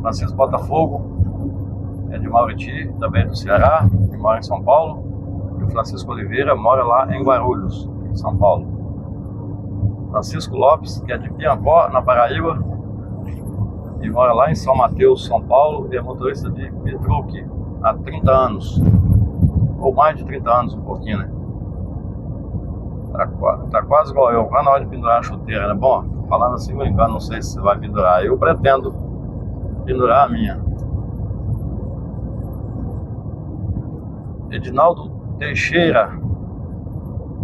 Francisco Botafogo, é de Mauriti, também do Ceará, que mora em São Paulo. E o Francisco Oliveira mora lá em Guarulhos, em São Paulo. Francisco Lopes, que é de Piancó, na Paraíba, e mora lá em São Mateus, São Paulo, e é motorista de Petruc há 30 anos, ou mais de 30 anos, um pouquinho, né? Tá quase igual eu, tá na hora de pendurar a chuteira, né? Bom, falando assim, brincando, não sei se você vai pendurar, eu pretendo pendurar a minha. Edinaldo Teixeira,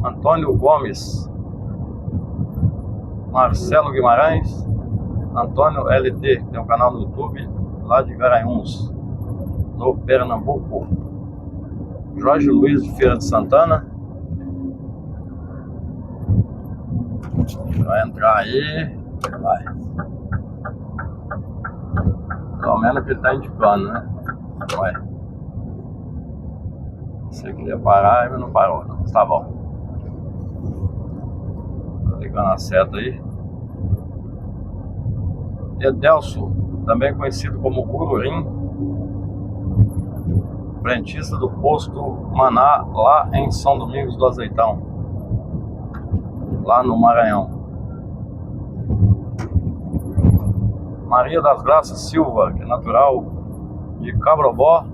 Antônio Gomes, Marcelo Guimarães, Antônio LT, que tem um canal no YouTube, lá de Garanhuns, no Pernambuco. Jorge Luiz de Feira de Santana. Vai entrar aí, vai. Pelo menos que ele tá indicando, né? Vai. Você queria parar, mas não parou, não. Tá bom. Tô ligando a seta aí. Edelso, também conhecido como Gururim, frentista do posto Maná, lá em São Domingos do Azeitão, lá no Maranhão. Maria das Graças Silva, que é natural de Cabrobó,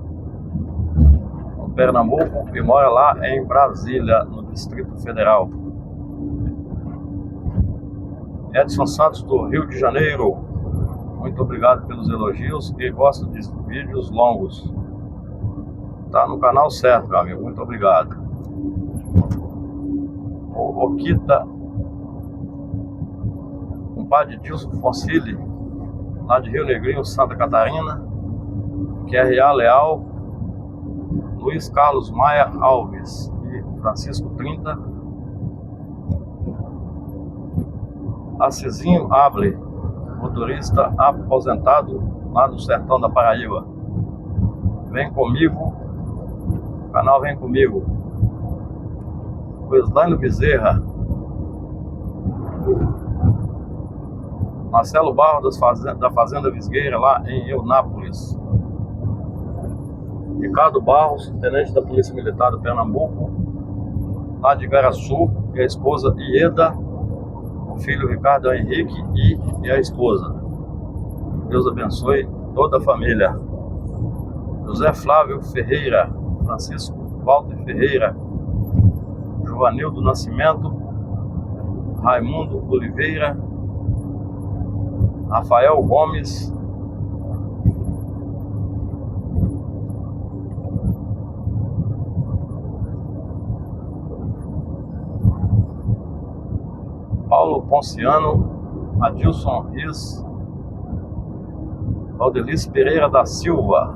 no Pernambuco, e mora lá em Brasília, no Distrito Federal. Edson Santos, do Rio de Janeiro, muito obrigado pelos elogios e gosto de vídeos longos. Tá no canal certo, meu amigo, muito obrigado. O Okita, compadre Dilson Foncili, lá de Rio Negrinho, Santa Catarina. QRA Leal, Luiz Carlos Maia Alves e Francisco 30. Acizinho Able, motorista aposentado lá do sertão da Paraíba. Vem comigo, o canal Vem Comigo. O Eslânio Bezerra, Marcelo Barro da Fazenda Visgueira, lá em Eunápolis. Ricardo Barros, tenente da Polícia Militar do Pernambuco, lá de Igaraçu, e a esposa Ieda, o filho Ricardo Henrique e a esposa. Deus abençoe toda a família. José Flávio Ferreira, Francisco Walter Ferreira, Joanildo Nascimento, Raimundo Oliveira, Rafael Gomes, Paulo Ponciano, Adilson Riz, Valdelice Pereira da Silva.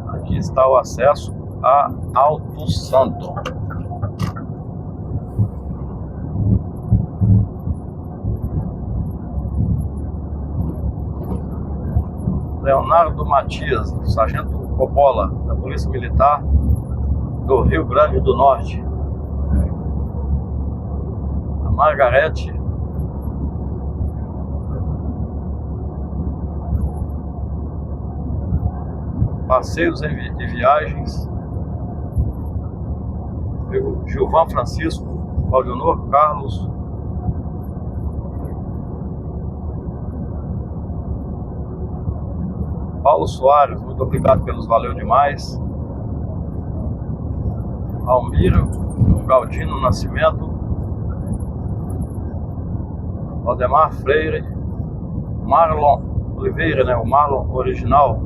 Aqui está o acesso a Alto Santo. Leonardo Matias, Sargento Coppola, da Polícia Militar do Rio Grande do Norte. A Margarete Passeios e Viagens, Gilvan Francisco, Valdionor Carlos, Paulo Soares, muito obrigado pelos valeu demais. Almiro Galdino Nascimento, Valdemar Freire, Marlon Oliveira, né, o Marlon original,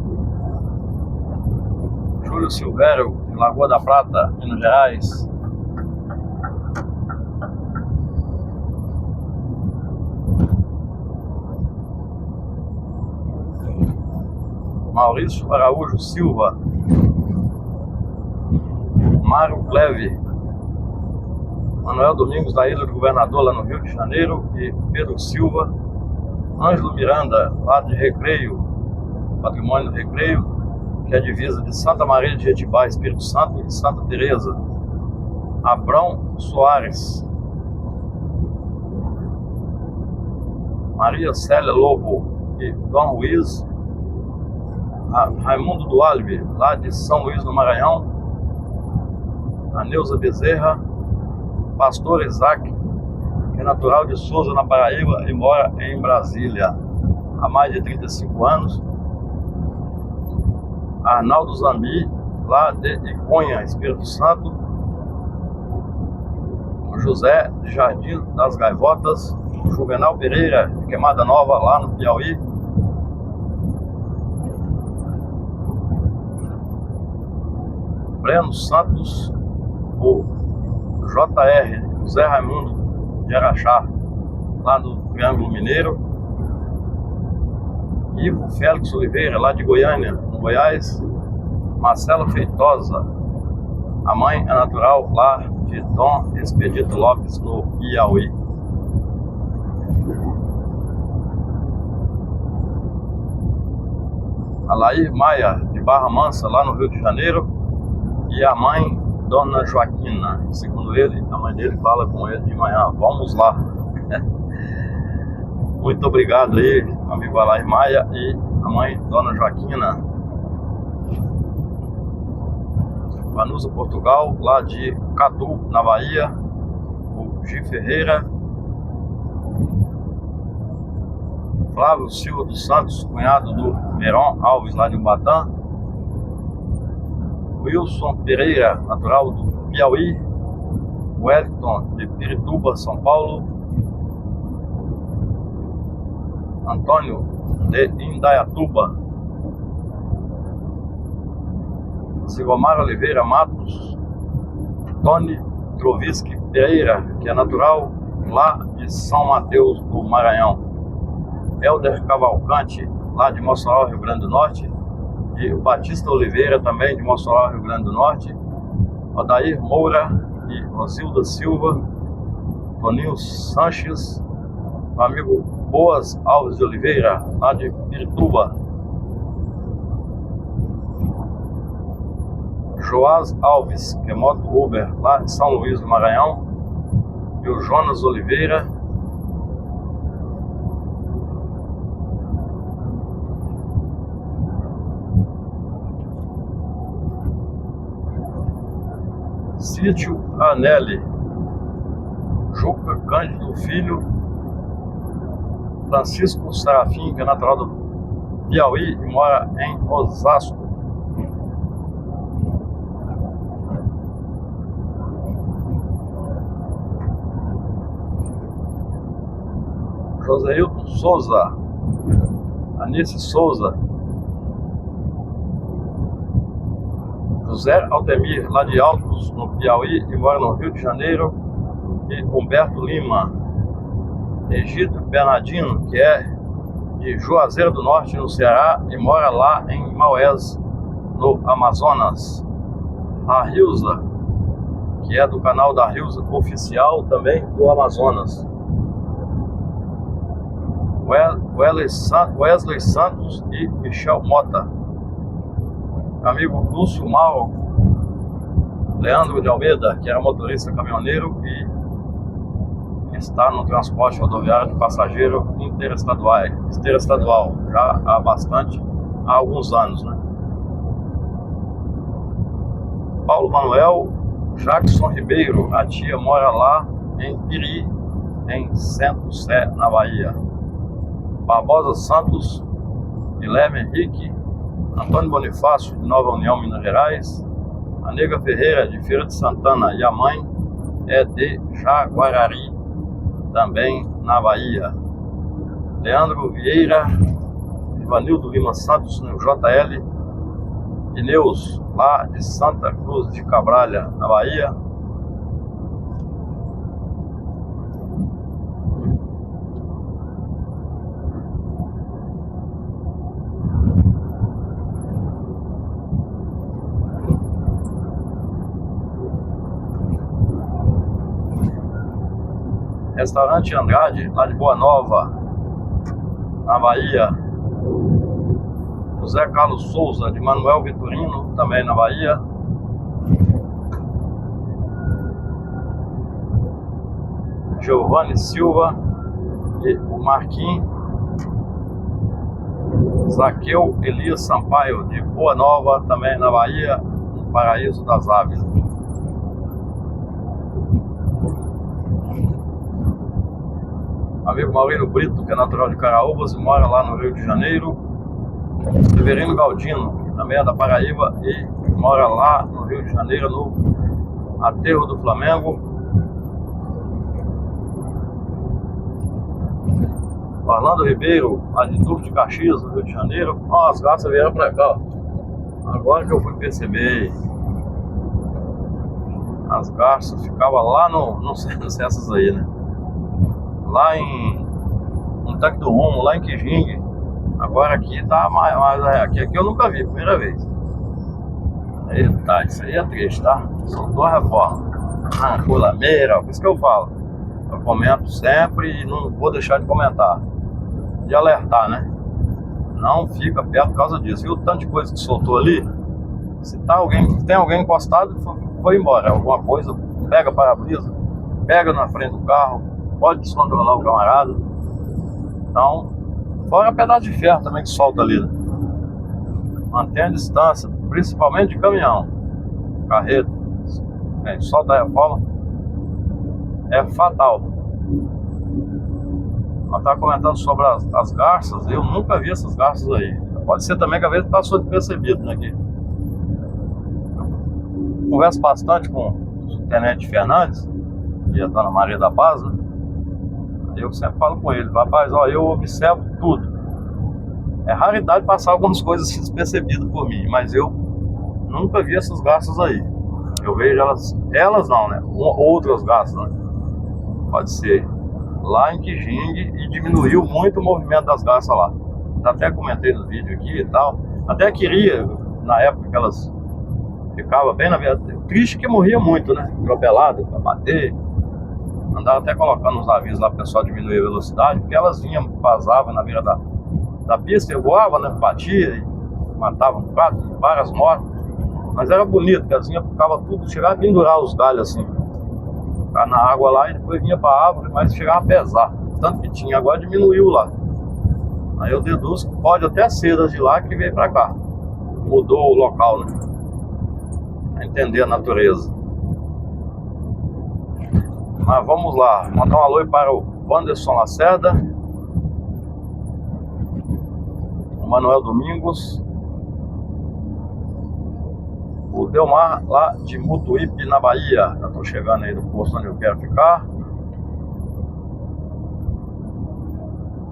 Júlio Silvério, em Lagoa da Prata, Minas Gerais. Maurício Araújo Silva, Mário Cleve, Manuel Domingos da Ilha do Governador, lá no Rio de Janeiro, e Pedro Silva, Ângelo Miranda, lá de Recreio, Patrimônio do Recreio, que é a divisa de Santa Maria de Jetibá, Espírito Santo, e Santa Teresa. Abrão Soares, Maria Célia Lobo e Dom Luiz, Raimundo Dualbe, lá de São Luís no Maranhão, a Neuza Bezerra, Pastor Isaac, que é natural de Souza, na Paraíba, e mora em Brasília há mais de 35 anos. Arnaldo Zambi, lá de Iconha, Espírito Santo. José de Jardim das Gaivotas, Juvenal Pereira, de Queimada Nova, lá no Piauí. Breno Santos, o JR, José Raimundo de Araxá, lá no Triângulo Mineiro. Ivo Félix Oliveira, lá de Goiânia, no Goiás. Marcelo Feitosa, a mãe é natural lá de Dom Expedito Lopes, no Piauí. Alair Maia, de Barra Mansa, lá no Rio de Janeiro. E a mãe, Dona Joaquina, segundo ele, a mãe dele fala com ele de manhã: vamos lá. Muito obrigado aí, amigo Alair Maia, e a mãe, Dona Joaquina. Vanusa Portugal, lá de Catu, na Bahia. O Gi Ferreira. Flávio Silva dos Santos, cunhado do Meron Alves, lá de Ubatã. Wilson Pereira, natural do Piauí. Wellington, de Pirituba, São Paulo. Antônio, de Indaiatuba. Silvamar Oliveira Matos. Tony Troviski Pereira, que é natural lá de São Mateus do Maranhão. Helder Cavalcante, lá de Mossoró, Rio Grande do Norte. E o Batista Oliveira, também de Mossoró, Rio Grande do Norte. Odair Moura e Rosilda Silva. Toninho Sanches, o amigo Boas Alves de Oliveira, lá de Pirituba. Joás Alves, que é moto Uber, lá de São Luís do Maranhão. E o Jonas Oliveira. Sítio Anelli, Juca Cândido Filho, Francisco Serafim, que é natural do Piauí e mora em Osasco. Joséilton Souza, Anice Souza, José Altemir, lá de Altos, no Piauí, e mora no Rio de Janeiro. E Humberto Lima. Egídio Bernardino, que é de Juazeiro do Norte, no Ceará, e mora lá em Maués, no Amazonas. A Rilza, que é do canal da Rilza Oficial, também do Amazonas. Wesley Santos e Michel Mota. Meu amigo Lúcio Mauro, Leandro de Almeida, que era motorista caminhoneiro e está no transporte rodoviário de passageiro interestadual, já há alguns anos, né? Paulo Manuel Jackson Ribeiro, a tia mora lá em Piri, em Centro Sé, na Bahia. Barbosa Santos, Guilherme Henrique, Antônio Bonifácio, de Nova União, Minas Gerais. A Nega Ferreira, de Feira de Santana, e a mãe é de Jaguarari, também na Bahia. Leandro Vieira, Ivanildo Lima Santos, no JL. Ineus, lá de Santa Cruz de Cabralha, na Bahia. Restaurante Andrade, lá de Boa Nova, na Bahia. José Carlos Souza, de Manuel Vitorino, também na Bahia. Giovanni Silva e o Marquinhos. Zaqueu Elias Sampaio, de Boa Nova, também na Bahia, no Paraíso das Aves. Amigo Maurílio Brito, que é natural de Caraúbas e mora lá no Rio de Janeiro. Severino Galdino, que também é da Paraíba e mora lá no Rio de Janeiro, no Aterro do Flamengo. Orlando Ribeiro, lá de Duque de Caxias, no Rio de Janeiro. Ó, as garças vieram pra cá, ó. Agora que eu fui perceber. As garças ficavam lá não sei essas aí, né? Lá no Tanque do Rumo, lá em Quijingue. Agora aqui tá mais aqui eu nunca vi, primeira vez. Eita, isso aí é triste, tá? Soltou a reforma. Colameira, por isso que eu falo. Eu comento sempre e não vou deixar de comentar. De alertar, né? Não fica perto por causa disso. Viu o tanto de coisa que soltou ali? Se tem alguém encostado, foi embora. Alguma coisa, pega para-brisa, pega na frente do carro, pode descontrolar o camarada. Então, fora pedaço de ferro também que solta ali, né? Mantenha a distância, principalmente de caminhão, carreta. Solta a reforma é fatal. Ela estava comentando sobre as garças. Eu nunca vi essas garças aí. Pode ser também que às vezes passou despercebido, né? Aqui. Eu converso bastante com o Tenente Fernandes e a Dona Maria da Paz, né? Eu sempre falo com ele: rapaz, ó, eu observo tudo. É raridade passar algumas coisas despercebidas por mim, mas eu nunca vi essas garças aí. Eu vejo elas não, né? Outras garças, né? Pode ser lá em Quijingue, e diminuiu muito o movimento das garças lá. Até comentei no vídeo aqui e tal. Até queria, na época que elas ficavam bem na verdade, triste que morria muito, né? Atropelado pra bater. Andava até colocando uns avisos lá pro pessoal diminuir a velocidade, porque elas vinham, vazavam na beira da pista, eu voava, né? Batia e matavam várias motos. Mas era bonito, porque as vinhas ficavam tudo, chegava a pendurar os galhos assim, ficar na água lá, e depois vinha pra árvore, mas chegava a pesar. Tanto que tinha, agora diminuiu lá. Aí eu deduzo que pode até ser das de lá que veio pra cá. Mudou o local, né? Pra entender a natureza. Mas vamos lá, mandar um alô aí para o Wanderson Lacerda, o Manuel Domingos, o Delmar lá de Mutuípe, na Bahia. Já estou chegando aí no posto onde eu quero ficar.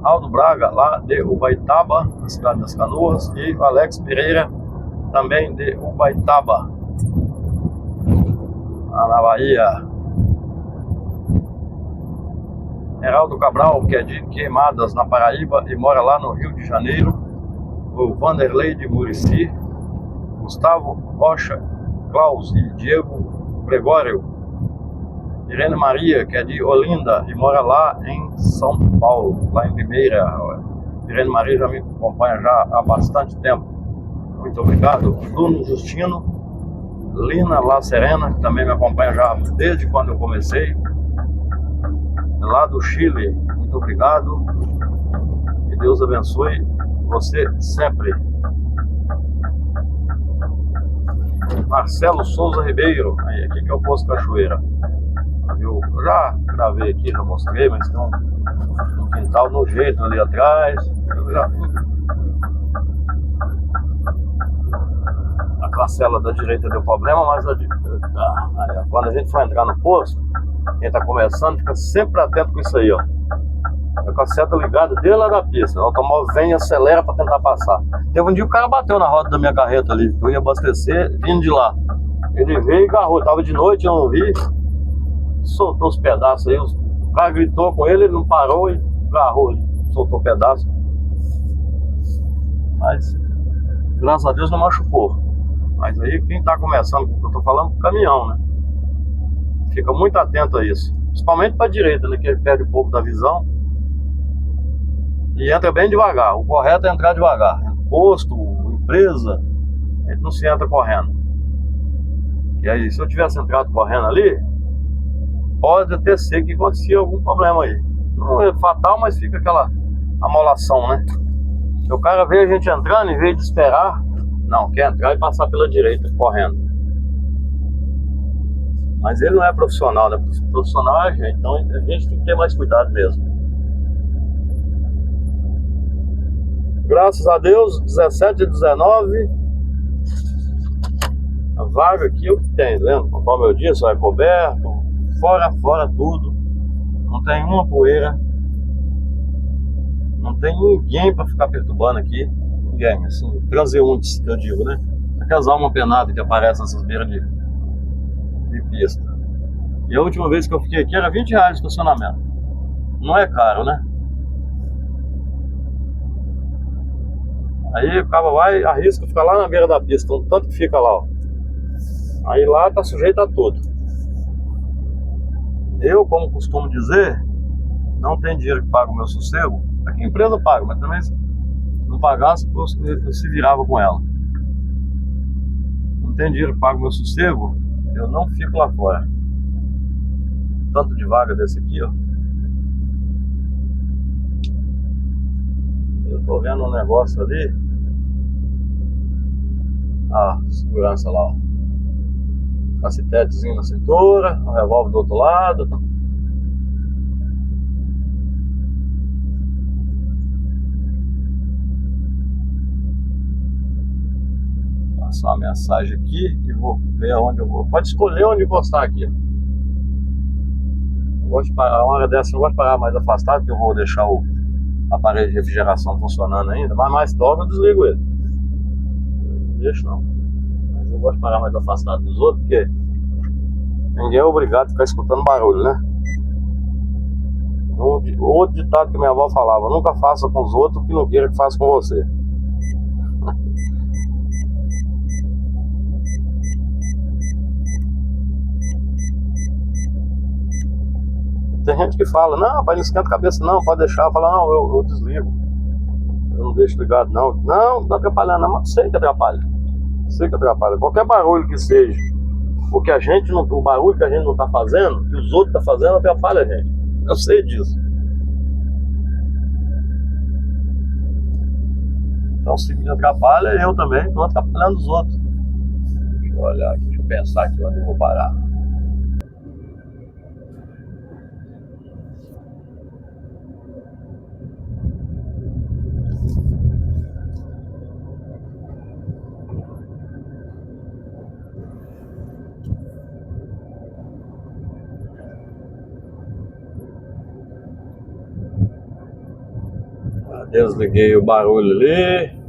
Aldo Braga, lá de Ubaitaba, na cidade das Canoas. E o Alex Pereira, também de Ubaitaba, lá na Bahia. Heraldo Cabral, que é de Queimadas, na Paraíba, e mora lá no Rio de Janeiro. O Vanderlei de Murici. Gustavo Rocha, Klaus e Diego Gregório. Irene Maria, que é de Olinda e mora lá em São Paulo, lá em Limeira. Irene Maria já me acompanha já há bastante tempo. Muito obrigado. Bruno Justino, Lina La Serena, que também me acompanha já desde quando eu comecei. Lá do Chile, muito obrigado. Que Deus abençoe você sempre. Marcelo Souza Ribeiro, aí, aqui que é o Poço Cachoeira. Eu já gravei aqui, já mostrei, mas tem um quintal no jeito ali atrás. A cancela da direita deu problema, mas quando a gente for entrar no posto, quem tá começando fica sempre atento com isso aí, ó. Com a seta ligada desde lá da pista. O automóvel vem e acelera para tentar passar. Teve um dia o cara bateu na roda da minha carreta ali. Eu ia abastecer vindo de lá. Ele veio e agarrou. Tava de noite, eu não vi. Soltou os pedaços aí. O cara gritou com ele, ele não parou e agarrou ali. Soltou o pedaço. Mas, graças a Deus, não machucou. Mas aí, quem tá começando com o que eu tô falando, caminhão, né? Fica muito atento a isso. Principalmente pra direita, né? Que ele perde um pouco da visão. E entra bem devagar. O correto é entrar devagar. Posto, empresa, a gente não se entra correndo. E aí, se eu tivesse entrado correndo ali, pode até ser que acontecia algum problema aí. Não é fatal, mas fica aquela amolação, né? O cara vê a gente entrando, em vez de esperar, não, quer entrar e passar pela direita, correndo. Mas ele não é profissional, né? Profissional é a gente, então a gente tem que ter mais cuidado mesmo. Graças a Deus, 17 e 19. A vaga aqui é o que tem, lembra? Como eu disse, é coberto, fora tudo. Não tem uma poeira. Não tem ninguém para ficar perturbando aqui. Ninguém, assim, transeuntes, que eu digo, né? Aquelas almas penadas que aparecem nessas beiras de pista. E a última vez que eu fiquei aqui era R$20 de estacionamento. Não é caro, né? Aí o cara vai, arrisca ficar lá na beira da pista, tanto que fica lá, ó. Aí lá tá sujeito a tudo. Eu, como costumo dizer, não tem dinheiro que paga o meu sossego. Aqui a empresa paga, mas também se não pagasse, eu se virava com ela. Não tem dinheiro que paga o meu sossego, eu não fico lá fora. Tanto de vaga desse aqui, ó. Eu tô vendo um negócio ali. Ah, segurança lá, ó. Cacetetezinho na cintura, um revólver do outro lado. Vou passar uma mensagem aqui e vou ver aonde eu vou. Pode escolher onde encostar aqui. Eu gosto de parar, uma hora dessa eu não gosto de parar mais afastado, porque eu vou deixar o aparelho de refrigeração funcionando ainda, mas mais logo eu desligo ele. Não deixo não. Mas eu gosto de parar mais afastado dos outros, porque ninguém é obrigado a ficar escutando barulho, né? Outro ditado que minha avó falava: nunca faça com os outros o que não queira que faça com você. Tem gente que fala: não, pai, não esquenta a cabeça não, pode deixar. Fala: não, eu desligo, eu não deixo ligado não. Não tá atrapalhando não, mas sei que atrapalha. Sei que atrapalha. Qualquer barulho que seja, porque o barulho que a gente não tá fazendo, que os outros tá fazendo, atrapalha a gente. Eu sei disso. Então se me atrapalha, eu também tô atrapalhando os outros. Deixa eu olhar aqui, deixa eu pensar aqui onde eu vou parar. Desliguei o barulho ali.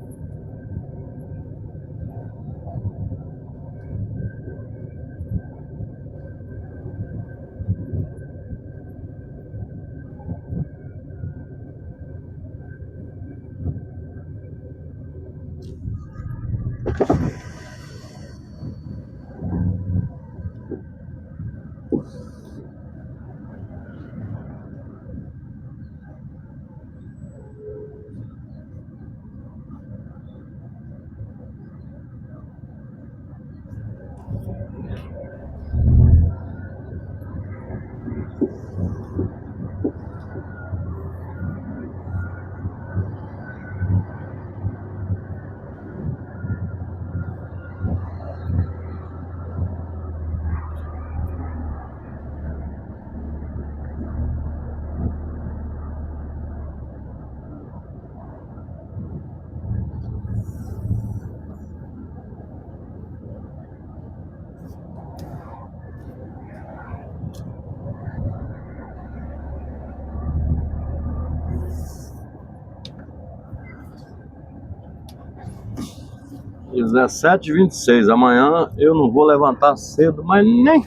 17h26. Amanhã eu não vou levantar cedo, mas nem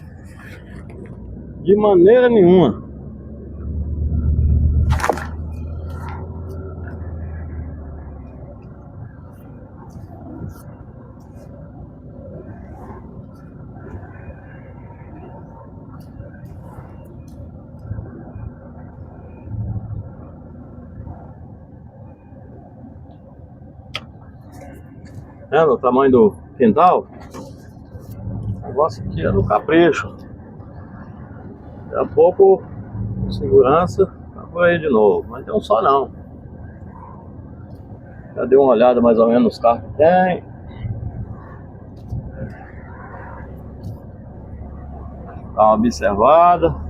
de maneira nenhuma. É, no tamanho do quintal. O negócio aqui é no capricho. Daqui a pouco, segurança, tá por aí de novo. Mas tem um só não. Já dei uma olhada mais ou menos nos carros que tem. Dá uma observada.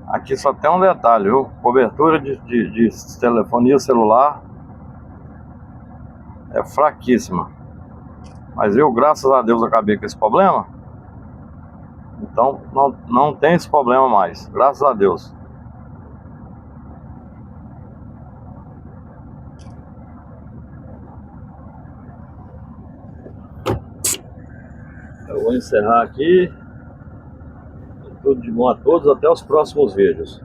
Aqui só tem um detalhe, viu? Cobertura de telefonia celular é fraquíssima. Mas eu, graças a Deus, acabei com esse problema. Então não tem esse problema mais, graças a Deus. Eu vou encerrar aqui. Tudo de bom a todos, até os próximos vídeos.